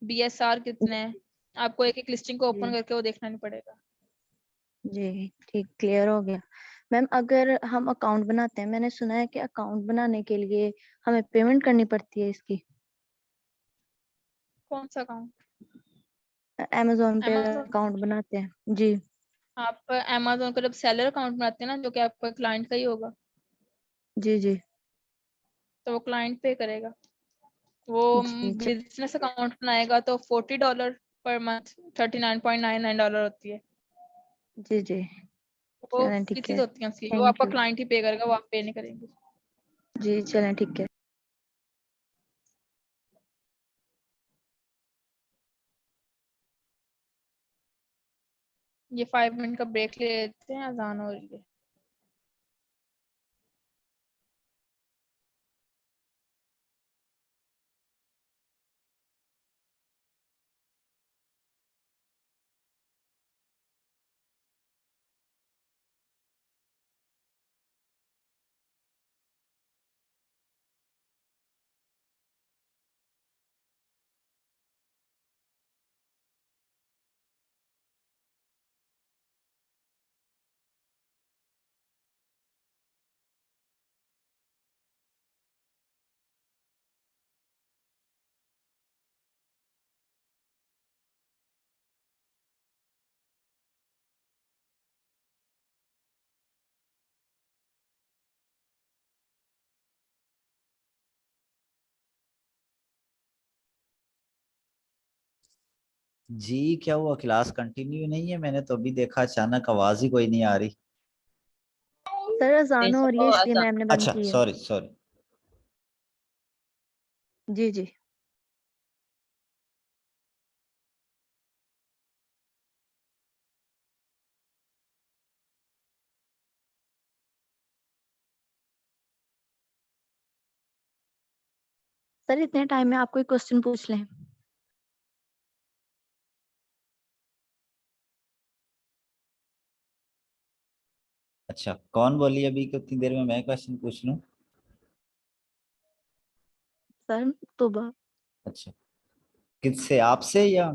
बीएसआर कितना है, आपको एक एक लिस्टिंग को ओपन जी करके वो देखना नहीं पड़ेगा। जी ठीक, क्लियर हो गया। मैम अगर हम अकाउंट बनाते हैं, मैंने सुना है कि अकाउंट बनाने के लिए हमें पेमेंट करनी पड़ती है इसकी, कौन सा अकाउंट? अमेजोन पे अमेजोन, अकाउंट बनाते हैं जी। आप अमेजोन का जब सेलर अकाउंट बनाते हैं ना, जो कि आपका क्लाइंट का ही होगा, जी जी तो वो क्लाइंट पे करेगा। वो जी बिजनेस अकाउंट बनाएगा तो $40 पर मंथ, $39.99 होती है। जी जी वो चलें ठीक फीसिस है। होती हैं उसकी, वो थैंक आपका यू। क्लाइंट ही पे करेगा, वो आप पे नहीं करेंगे। जी चलें ठीक है। ये 5 मिनट का ब्रेक ले लेते हैं, अजान हो रही है। जी क्या हुआ, क्लास कंटिन्यू नहीं है? मैंने तो अभी देखा, अचानक आवाज ही कोई नहीं आ रही। सर अजान हो रही है इसलिए मैम ने बंद अच्छा की है। Sorry sorry. जी जी सर इतने टाइम में आप कोई क्वेश्चन पूछ लें। अच्छा कौन बोली अभी कितनी देर में मैं क्वेश्चन पूछ लूं? सर तोबा। अच्छा किससे, आपसे या?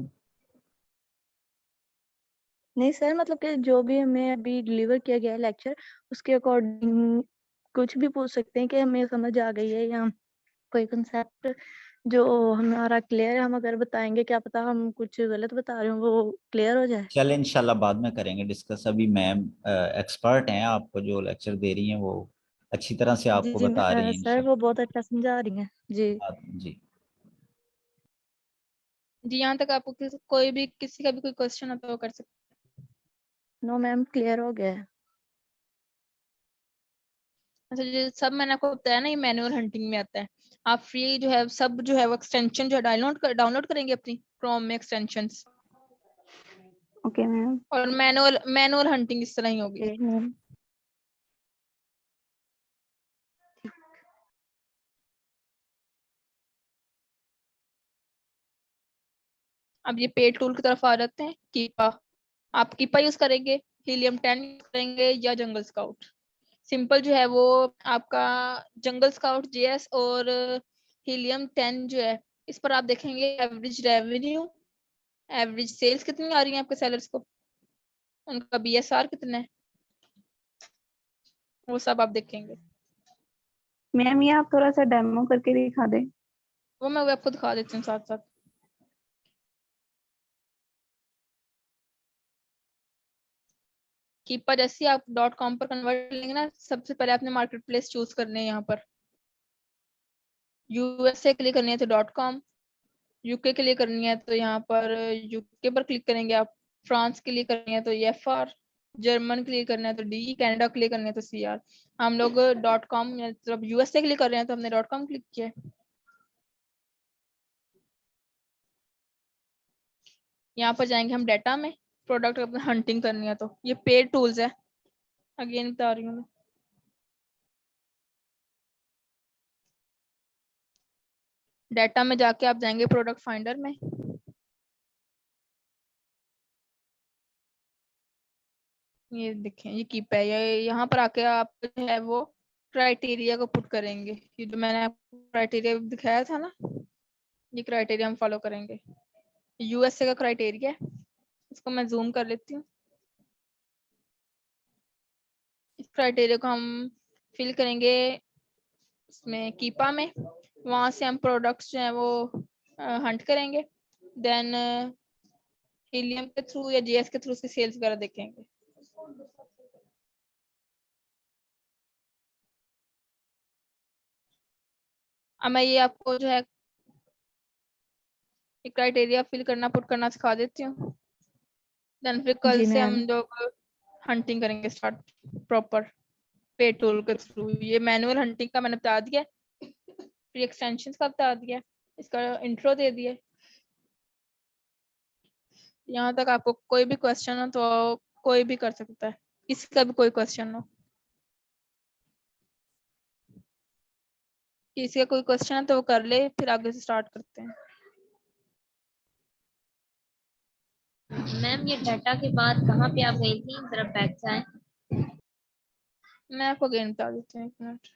नहीं सर मतलब कि जो भी हमें अभी डिलीवर किया गया है लेक्चर, उसके अकॉर्डिंग कुछ भी पूछ सकते हैं कि हमें समझ आ गई है या कोई कंसेप्ट जो हमारा क्लियर है, हम अगर बताएंगे क्या पता हम कुछ गलत बता रहे हो वो क्लियर हो जाए। चल इंशाल्लाह बाद में करेंगे डिस्कस। अभी मैम एक्सपर्ट हैं, आपको जो लेक्चर दे रही हैं वो अच्छी तरह से जी आपको जी बता रही हैं सर वो इंशाल्लाह। बहुत अच्छा समझा रही हैं जी। जी जी यहाँ तक आपको कोई भी किसी का भी कोई क्वेश्चन हो तो वो कर सकते नो मैम क्लियर हो गया है। हैं। अच्छा ये सब मैंने आपको बताया ना, ये मैनुअल हंटिंग में आता है। आप फ्री जो है सब जो है वो एक्सटेंशन जो है डाउनलोड करेंगे अपनी क्रोम में एक्सटेंशंस, ओके मैम। और मैनुअल मैनुअल हंटिंग इस तरह ही होगी। मैम अब ये पेड टूल की तरफ आ जाते हैं। कीपा, आप कीपा यूज करेंगे, हीलियम 10 यूज करेंगे या जंगल स्काउट। सिंपल जो है वो आपका जंगल स्काउट जेएस और हीलियम 10 जो है, इस पर आप देखेंगे एवरेज रेवेन्यू, एवरेज सेल्स कितनी आ रही है आपके सेलर्स को, उनका बीएसआर कितना है, वो सब आप देखेंगे। मैम ये आप थोड़ा सा डेमो करके दिखा दें। वो मैं आपको दिखा देती हूँ साथ साथ। कीपा जैसे ही आप .com पर कन्वर्ट करेंगे ना, सबसे पहले आपने मार्केट प्लेस चूज करने हैं। यहाँ पर यूएसए के लिए करनी है तो .com, यूके के लिए करनी है तो यहाँ पर यूके पर क्लिक करेंगे आप, फ्रांस के लिए करनी है तो EFR, जर्मन के लिए करना है तो डी, कनाडा के लिए करनी है तो CR। हम लोग .com मतलब यूएसए के लिए कर रहे हैं तो हमने .com क्लिक किया है। यहाँ पर जाएंगे हम डाटा में, प्रोडक्ट अपना हंटिंग करनी है तो ये पेड टूल्स है, अगेन बता रही हूँ मैं। डाटा में जाके आप जाएंगे प्रोडक्ट फाइंडर में, ये देखें ये कीप है, ये यहाँ पर आके आप जो है वो क्राइटेरिया को पुट करेंगे। ये जो मैंने आपको क्राइटेरिया दिखाया था ना, ये क्राइटेरिया हम फॉलो करेंगे। यूएसए का क्राइटेरिया है, इसको मैं जूम कर लेती हूँ। इस क्राइटेरिया को हम फिल करेंगे इसमें कीपा में, वहां से हम प्रोडक्ट्स जो है वो हंट करेंगे, देन हीलियम के थ्रू या जीएस के थ्रू उसकी सेल्स वगैरह देखेंगे। अब मैं ये आपको जो है क्राइटेरिया फिल करना पुट करना सिखा देती हूँ, देन फिर कल जी से हम मैम। लोग हंटिंग करेंगे स्टार्ट प्रॉपर पे टूल के थ्रू। ये मैनुअल हंटिंग का मैंने बता दिया, फिर एक्सटेंशन का बता दिया, इसका इंट्रो दे दिया। यहाँ तक आपको कोई भी क्वेश्चन हो तो कोई भी कर सकता है, किसी का भी कोई क्वेश्चन हो, किसी का कोई क्वेश्चन है तो वो कर ले, फिर आगे से स्टार्ट करते हैं। मैम ये डाटा के बाद कहाँ पे आप गई थी, जरा बैक जाएं। मैं आपको अगेन बता देती हूँ, एक मिनट।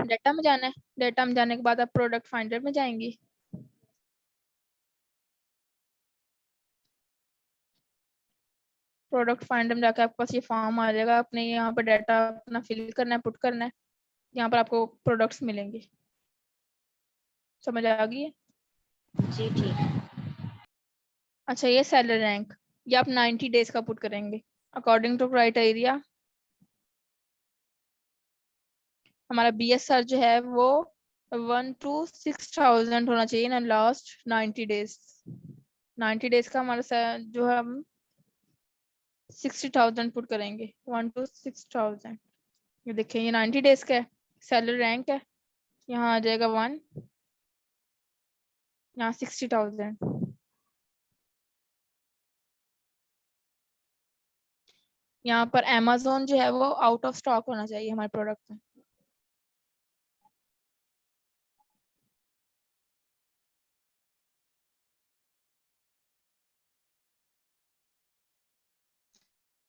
डाटा में जाना है, डाटा में जाने के बाद आप प्रोडक्ट फाइंडर में जाएंगी। प्रोडक्ट फाइंडर में जाकर आपके पास ये फॉर्म आ जाएगा, अपने यहाँ पर डाटा अपना फिल करना है, पुट करना है, यहाँ पर आपको प्रोडक्ट्स मिलेंगे। समझ आ गई है? जी ठीक। अच्छा, ये सेलर रैंक, ये आप 90 डेज का पुट करेंगे अकॉर्डिंग टू क्राइटेरिया। हमारा BSR जो है वो 1 to 6,000 होना चाहिए ना लास्ट 90 डेज। 90 डेज का हमारा जो है हम 60,000 पुट करेंगे, 1 to 6,000। ये देखिए ये 90 डेज का है, सेलर रैंक है, यहाँ आ जाएगा 1, यहाँ 60,000। यहाँ पर Amazon जो है वो आउट ऑफ स्टॉक होना चाहिए हमारे प्रोडक्ट में।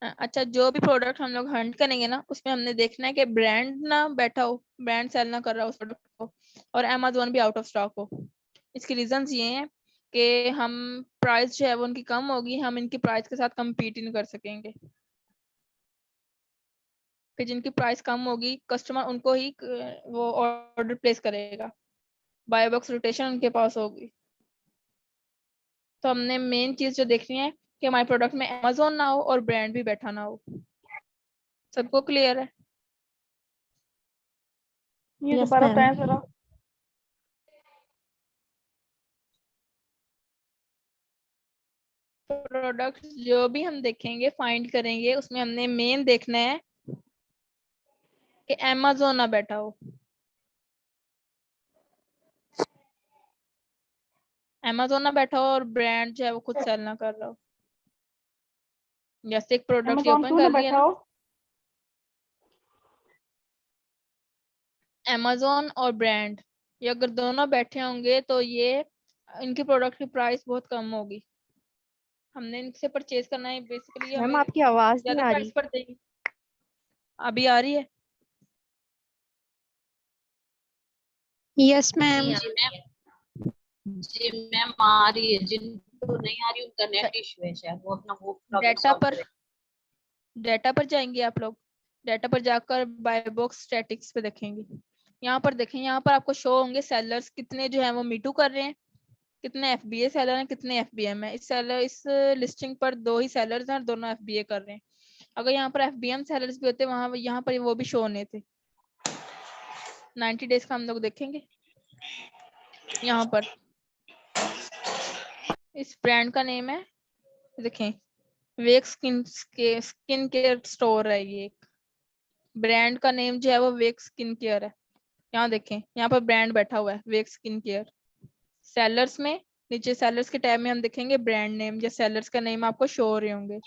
अच्छा, जो भी प्रोडक्ट हम लोग हंट करेंगे ना, उसमें हमने देखना है कि ब्रांड ना बैठा हो, ब्रांड सेल ना कर रहा हो उस प्रोडक्ट को, और Amazon भी आउट ऑफ स्टॉक हो। इसके रीजंस ये हैं कि हम प्राइस जो है वो उनकी कम होगी, हम इनकी प्राइस के साथ कम्पीट ही नहीं कर सकेंगे। फिर जिनकी प्राइस कम होगी कस्टमर उनको ही वो ऑर्डर प्लेस करेगा, बाय बॉक्स रोटेशन उनके पास होगी। तो हमने मेन चीज जो देखनी है कि हमारे प्रोडक्ट में Amazon ना हो और ब्रांड भी बैठा ना हो। सबको क्लियर है? ये यस दोबारा मैम। बताएं जरा। प्रोडक्ट जो भी हम देखेंगे फाइंड करेंगे, उसमें हमने मेन देखना है कि Amazon ना बैठा हो। Amazon ना बैठा हो और ब्रांड जो है वो खुद सेल ना कर रहा हो। जैसे एक प्रोडक्ट Amazon ओपन क्यों कर ना लिया बैठा ना, हो? Amazon और ब्रांड ये अगर दोनों बैठे होंगे तो ये इनके प्रोडक्ट की प्राइस बहुत कम होगी। हमने इनसे परचेज करना है, बेसिकली मैम हमें आपकी आवाज नहीं ज्यादा आ प्राइस रही। पर देंगे। अभी आ रही है? Yes ma'am. जी मैम, जी मैम आ रही है, जिनको नहीं आ रही उनका नेट इशू है शायद, वो अपना वो प्रॉब्लम डाटा सॉल्व पर करें। डाटा पर जाएंगे आप लोग, डाटा पर जाकर बाय बॉक्स स्टैटिक्स पे देखेंगे। यहाँ पर देखें, यहाँ पर आपको शो होंगे सेलर्स कितने जो है वो मीटू कर रहे हैं, कितने FBA सेलर हैं, कितने FBM है। इस लिस्टिंग पर 2 ही सेलर्स हैं और दोनों FBA कर रहे हैं। अगर यहाँ पर FBM सेलर्स भी होते वहां, यहाँ पर वो भी शो होने थे। 90 डेज का हम लोग देखेंगे। यहाँ पर इस ब्रांड का नेम है, देखें वेक स्किन केयर स्टोर है। ये एक ब्रांड का नेम जो है वो वेक स्किन केयर है। यहाँ देखें, यहाँ पर ब्रांड बैठा हुआ है वेक स्किन केयर। सेलर्स में नीचे सेलर्स के टैब में हम देखेंगे ब्रांड नेम या सेलर्स का नेम आपको शो हो रहे होंगे।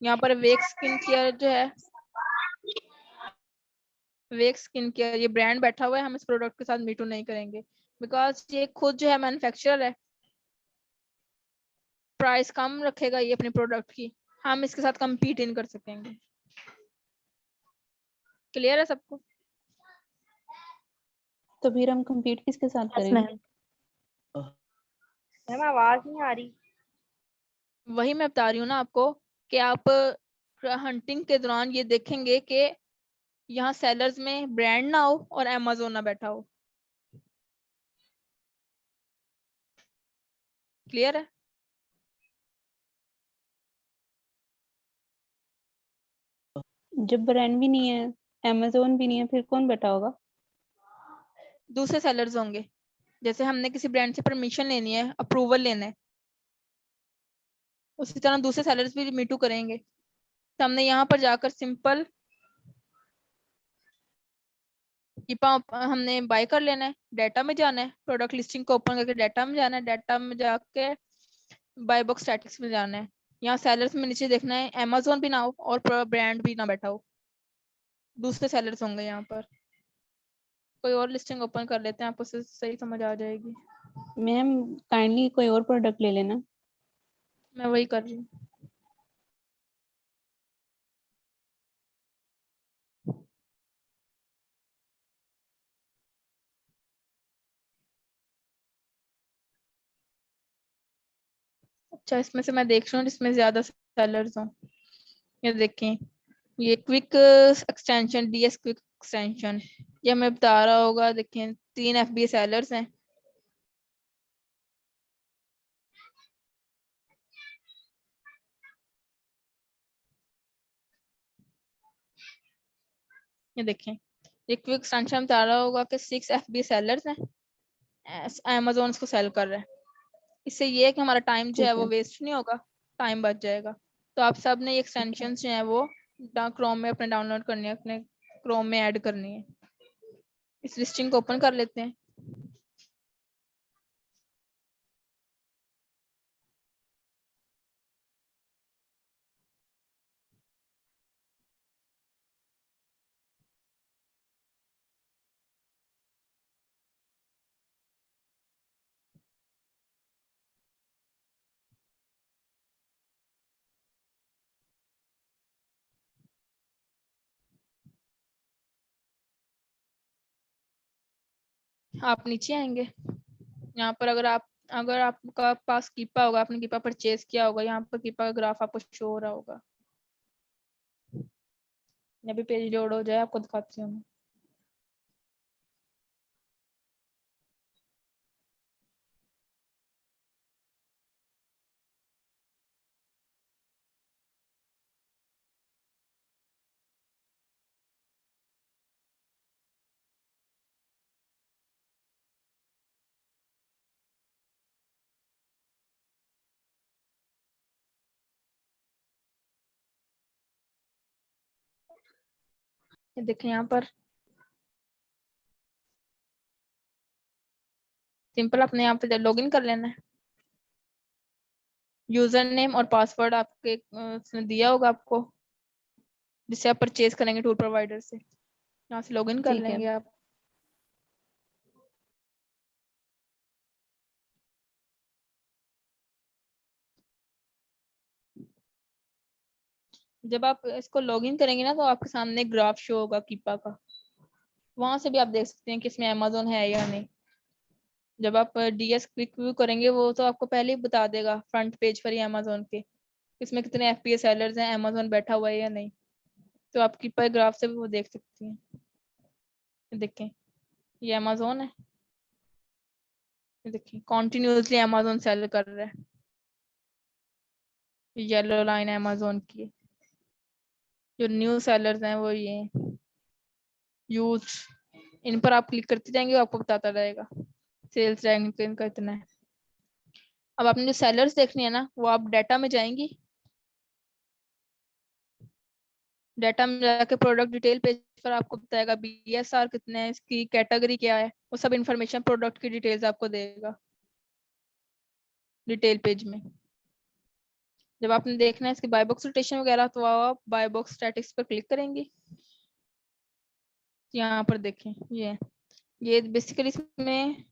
यहाँ पर वेक स्किन केयर जो है, वेक स्किन केयर ये ब्रांड बैठा हुआ है। हम इस प्रोडक्ट के साथ मीटू नहीं करेंगे बिकॉज ये खुद जो है मैन्युफैक्चरर है, प्राइस कम रखेगा ये अपने प्रोडक्ट की, हम इसके साथ कम्पीट इन कर सकेंगे। क्लियर है सबको? तो फिर हम compete किसके साथ यस करेंगे? मैम। मैम आवाज नहीं आ रही। वही मैं बता रही हूँ ना आपको कि आप हंटिंग के दौरान ये देखेंगे कि यहाँ सेलर्स में ब्रांड ना हो और Amazon ना बैठा हो। क्लियर है? जब ब्रांड भी नहीं है, Amazon भी नहीं है, फिर कौन बैठा होगा? दूसरे सेलर्स होंगे, जैसे हमने किसी ब्रांड से परमिशन लेनी है, अप्रूवल लेना है, उसी तरह दूसरे सेलर्स भी मीटू करेंगे। तो हमने यहाँ पर जाकर सिंपल हमने बाय कर लेना है, डाटा में जाना है, प्रोडक्ट लिस्टिंग को ओपन करके डाटा में जाना है, डाटा में जाके बाय बॉक्स स्टैटिक्स में जाना है। यहाँ सेलर्स में नीचे देखना है अमेज़न भी ना हो और ब्रांड भी ना बैठा हो, दूसरे सेलर्स होंगे यहाँ पर। कोई और लिस्टिंग ओपन कर लेते हैं, आपको सही समझ आ जाएगी। मैम काइंडली कोई और प्रोडक्ट ले लेना। मैं वही कर रही हूँ। अच्छा, इसमें से मैं देख रही हूँ जिसमें ज्यादा सेलर्स हों। ये देखें, ये quick extension, DS quick extension, ये हमें बता रहा होगा। देखें 3 FBA सेलर्स हैं। ये देखें, ये क्विक एक्सटेंशन बता रहा होगा कि 6 FBA सेलर्स हैं, अमेज़न इसको सेल कर रहा है। इससे ये है कि हमारा टाइम जो है वो वेस्ट नहीं होगा, टाइम बच जाएगा। तो आप सब ने ये एक्सटेंशन जो है वो क्रोम में अपने डाउनलोड करनी है, अपने क्रोम में ऐड करनी है। इस लिस्टिंग को ओपन कर लेते हैं। आप नीचे आएंगे, यहाँ पर अगर आपका पास कीपा होगा, आपने कीपा परचेज किया होगा, यहाँ पर कीपा का ग्राफ आपको शो हो रहा होगा। जब भी पेज लोड हो जाए आपको दिखाती हूँ। ये देखें, यहाँ पर सिंपल अपने यहाँ पे लॉगिन कर लेना है। यूजर नेम और पासवर्ड आपके उसने दिया होगा आपको, जिससे आप परचेज करेंगे टूल प्रोवाइडर से। यहाँ से लॉगिन कर लेंगे आप। जब आप इसको लॉगिन करेंगे ना, तो आपके सामने ग्राफ शो होगा कीपा का। वहां से भी आप देख सकते हैं कि इसमें अमेज़न है या नहीं। जब आप डीएस क्विक व्यू करेंगे, वो तो आपको पहले ही बता देगा फ्रंट पेज पर ही अमेज़न के, इसमें कितने FBA सेलर्स हैं, अमेज़न बैठा हुआ है या नहीं। तो आप कीपा ग्राफ से भी वो देख सकती हैं। देखें, ये अमेज़न है। देखिए कॉन्टिन्यूसली अमेज़न सेल कर रहा है। येलो लाइन अमेज़न की। जो न्यू सेलर्स हैं वो ये यूज, इन पर आप क्लिक करते जाएंगे, आपको बताता रहेगा सेल्स रैंक इनका इतना है। अब आपने जो सेलर्स देखनी है ना, वो आप डाटा में जाएंगी, डाटा में जाके प्रोडक्ट डिटेल पेज पर आपको बताएगा BSR कितने है, इसकी कैटेगरी क्या है, वो सब इंफॉर्मेशन प्रोडक्ट की डिटेल्स आपको देगा डिटेल पेज में। जब आपने देखना है इसकी बाय बॉक्स रोटेशन वगैरह, तो आप बाय बॉक्स स्टैटिक्स पर क्लिक करेंगे। यहाँ पर देखें, ये बेसिकली इसमें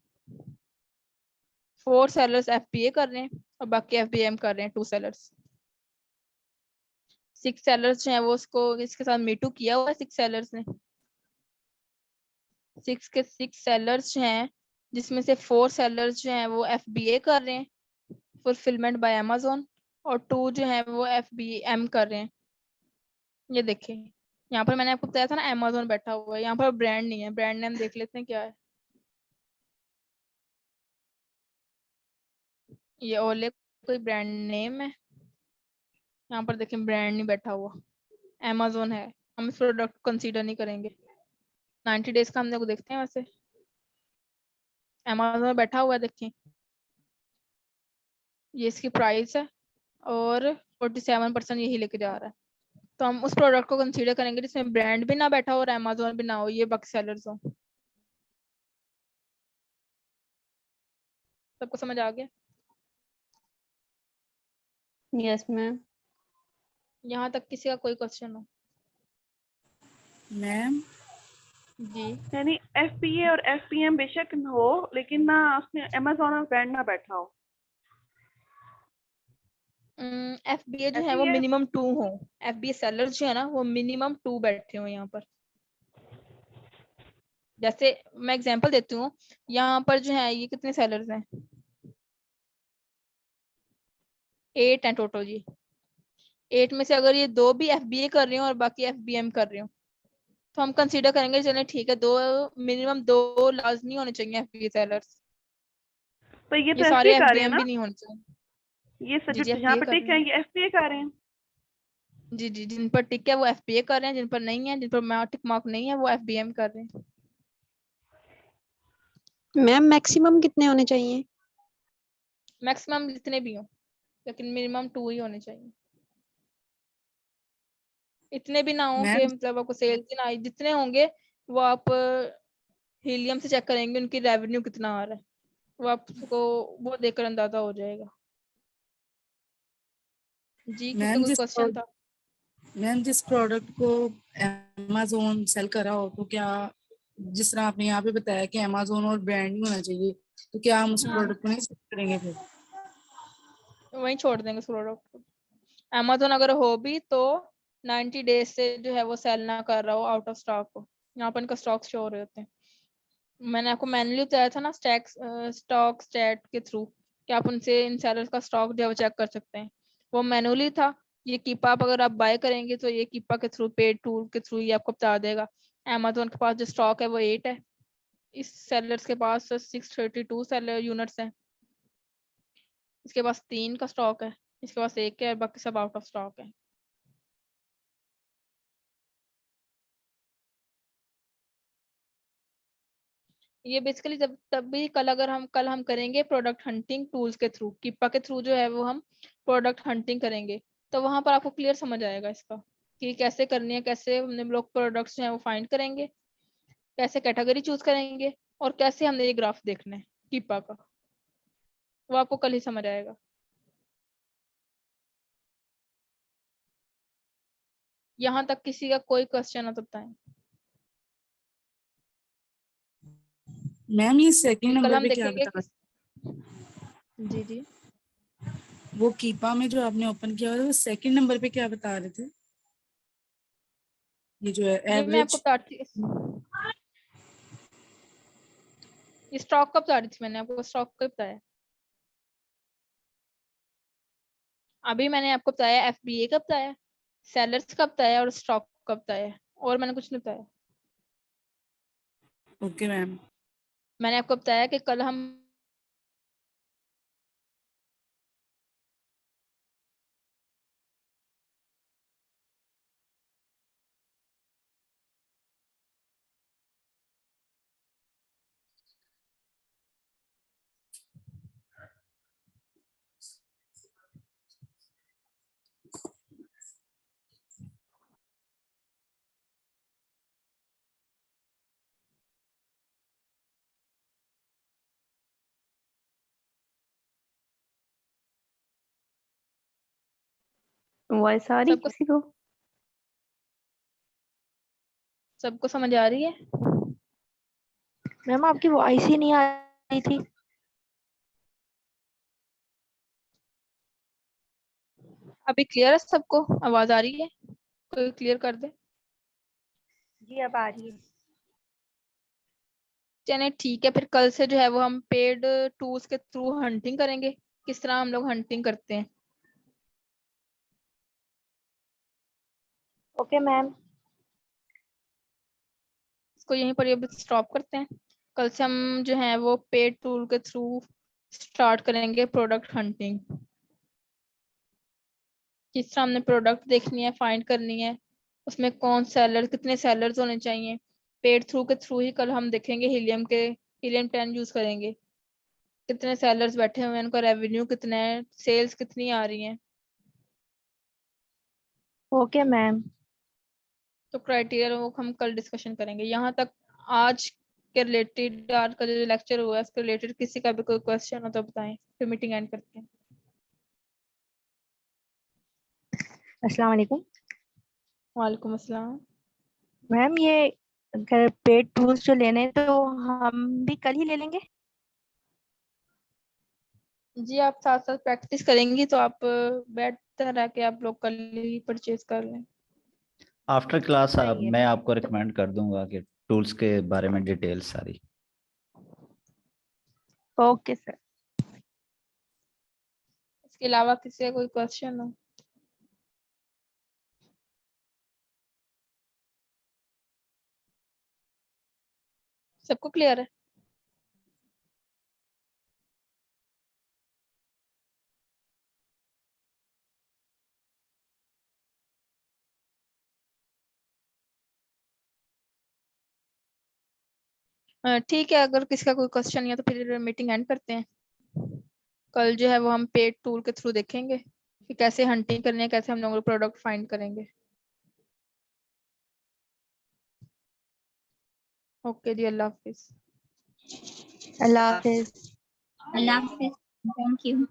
4 सेलर्स FBA कर रहे हैं और बाकी FBM कर रहे हैं 2 सेलर्स। 6 सेलर्स जो है वो इसके साथ मीटू किया हुआ है। 6 सेलर्स ने 6 के 6 सेलर्स जो हैं, जिसमें से 4 सेलर्स जो हैं वो FBA कर रहे हैं, फुलफिलमेंट बाय अमेज़न, और 2 जो है वो FBM कर रहे हैं। ये देखें, यहाँ पर मैंने आपको बताया था ना अमेज़न बैठा हुआ है, यहाँ पर ब्रांड नहीं है। ब्रांड नेम देख लेते हैं क्या है। ये ओले कोई ब्रांड नेम है, यहाँ पर देखें ब्रांड नहीं बैठा हुआ, अमेज़न है। हम इस प्रोडक्ट कंसीडर नहीं करेंगे। 90 डेज का हम लोग देखते हैं। वैसे अमेज़न में बैठा हुआ है, देखें ये इसकी प्राइस है और 47% यही लेके जा रहा है। तो हम उस प्रोडक्ट को कंसीडर करेंगे जिसमें ब्रांड भी ना बैठा हो और अमेज़न भी ना हो, ये बक सेलर्स हो। सबको समझ आ गया? Yes ma'am. यहाँ तक किसी का कोई क्वेश्चन हो? मैम जी यानी FBA और FBM बेशक हो लेकिन ना उसमें Amazon और ब्रांड ना बैठा हो। FBA जो है वो FBA मिनिमम 2 हो। FBA सेलर जो है ना वो मिनिमम 2 बैठे हो यहाँ पर। जैसे मैं एग्जांपल देती हूँ, यहाँ पर जो है ये कितने सेलर्स हैं? 8 हैं टोटल जी। 8 में से अगर ये 2 भी FBA कर रहे हो और बाकी FBM कर रहे हो तो हम कंसीडर करेंगे चलें ठीक है, 2 मिनिमम 2 लाजमी होने चाहिए FBA सेलर्स। तो ये तो ये सारे FBA कर रहे हैं FBM ना, भी नहीं होने चाहिए। ये जी जी जहाँ FBA पे कर टिक रहे है हैं। ये FBA कर रहे हैं। जी जी, जिन पर टिक है वो FBA कर रहे हैं, जिन पर नहीं है, जिन पर टिक मार्क नहीं है वो FBM कर रहे हैं। मैम मैक्सिमम कितने होने चाहिए? मैक्सिमम जितने भी हो, लेकिन मिनिमम 2 ही होने चाहिए। इतने भी ना हो कि मैम मतलब आपको सेल्स ही ना आए। जितने होंगे वो आप हीलियम से चेक करेंगे उनकी रेवेन्यू कितना आ रहा है, वो आपको वो देखकर अंदाजा हो जाएगा। जी किसी मैम कोई क्वेश्चन था? मैम जिस प्रोडक्ट को Amazon सेल कर रहा हो तो क्या, जिस तरह आपने यहाँ पे बताया कि Amazon और ब्रांड ही होना चाहिए, तो क्या हम उस प्रोडक्ट को नहीं सेल करेंगे फिर? वहीं छोड़ देंगे उस प्रोडक्ट को। Amazon अगर हो भी तो 90 डेज से जो है वो सेल ना कर रहा हो आउट ऑफ स्टॉक हो। यहाँ पर इनका स्टॉक शो हो रहे होते हैं। मैंने आपको मैनुअली बताया था ना स्टॉक स्टैट के थ्रू कि आप उनसे इन सेलर्स का स्टॉक जो है वो चेक कर सकते हैं। वो मैनुअली था। ये कीपा अगर आप बाय करेंगे तो ये कीपा के थ्रू, पेड टूल के थ्रू ये आपको बता देगा। Amazon के पास जो स्टॉक है वो 8 है, इस सेलर्स के पास 632 सेलर यूनिट्स हैं, इसके पास 3 का स्टॉक है, इसके पास 1 है और बाकी सब आउट ऑफ स्टॉक है। ये बेसिकली जब तब भी कल हम करेंगे प्रोडक्ट हंटिंग टूल्स के थ्रू, कीपा के थ्रू जो है वो हम प्रोडक्ट हंटिंग करेंगे, तो वहां पर आपको क्लियर समझ आएगा इसका कि कैसे करनी है, कैसे हमने लोग प्रोडक्ट्स जो है वो फाइंड करेंगे, कैसे कैटेगरी चूज करेंगे और कैसे हमने ये ग्राफ देखना है कीपा का, वो आपको कल ही समझ आएगा। यहाँ तक किसी का कोई क्वेश्चन हो तो बताएं। मैम ये सेकंड कल नंबर हम पे क्या देखेंगे बता, जी जी वो कीपा में जो आपने ओपन किया हुआ है वो सेकंड नंबर पे क्या बता रहे थे? ये जो है ये मैं आपको एवरेज। बताती ये स्टॉक का बता रही थी, मैंने आपको स्टॉक का बताया। अभी मैंने आपको बताया FBA का बताया, सेलर्स का बताया और स्टॉक का बताया, और मैंने कुछ नहीं बताया। Okay ma'am. मैंने आपको बताया कि कल हम वॉइस आ रही किसी को? सबको समझ आ रही है? मैम आपकी वॉइस ही नहीं आ रही थी। अभी क्लियर है सबको? आवाज आ रही है? कोई क्लियर कर दे। जी अब आ रही है। चलिए ठीक है, फिर कल से जो है वो हम पेड टूल्स के थ्रू हंटिंग करेंगे, किस तरह हम लोग हंटिंग करते हैं। Okay ma'am. इसको यहीं पर ये स्टॉप करते हैं। कल से हम जो है वो पेड टूल के थ्रू स्टार्ट करेंगे प्रोडक्ट हंटिंग। किस तरह हमने प्रोडक्ट देखनी है, फाइंड करनी है, उसमें कौन सेलर, कितने सेलर्स होने चाहिए। पेड थ्रू के थ्रू ही कल हम देखेंगे हीलियम 10 यूज करेंगे। कितने सेलर्स बैठे हुए हैं, उनका रेवेन्यू कितना है, सेल्स कितनी आ रही हैं। Okay ma'am. तो क्राइटेरिया वो हम कल डिस्कशन करेंगे। यहाँ तक आज के रिलेटेड, आज का जो लेक्चर हुआ है उसके रिलेटेड किसी का भी कोई क्वेश्चन हो तो बताएं, फिर मीटिंग एंड करते हैं। अस्सलाम वालेकुम। वालेकुम अस्सलाम। मैम ये अगर पेड टूल्स जो लेने हैं तो हम भी कल ही ले लेंगे? जी आप साथ साथ प्रैक्टिस करेंगी तो आप बेटर है कि आप लोग कल ही परचेज कर लें। आफ्टर क्लास सही है। मैं आपको रिकमेंड कर दूंगा कि टूल्स के बारे में डिटेल सारी। Okay sir. इसके अलावा किसी का कोई क्वेश्चन हो? सबको क्लियर है? ठीक है, अगर किसी का कोई क्वेश्चन नहीं है तो फिर मीटिंग एंड करते हैं। कल जो है वो हम पेड टूल के थ्रू देखेंगे कि कैसे हंटिंग करनी है, कैसे हम लोग प्रोडक्ट फाइंड करेंगे। ओके जी, अल्लाह हाफिज। अल्लाह हाफिज। अल्लाह हाफिज। Thank you.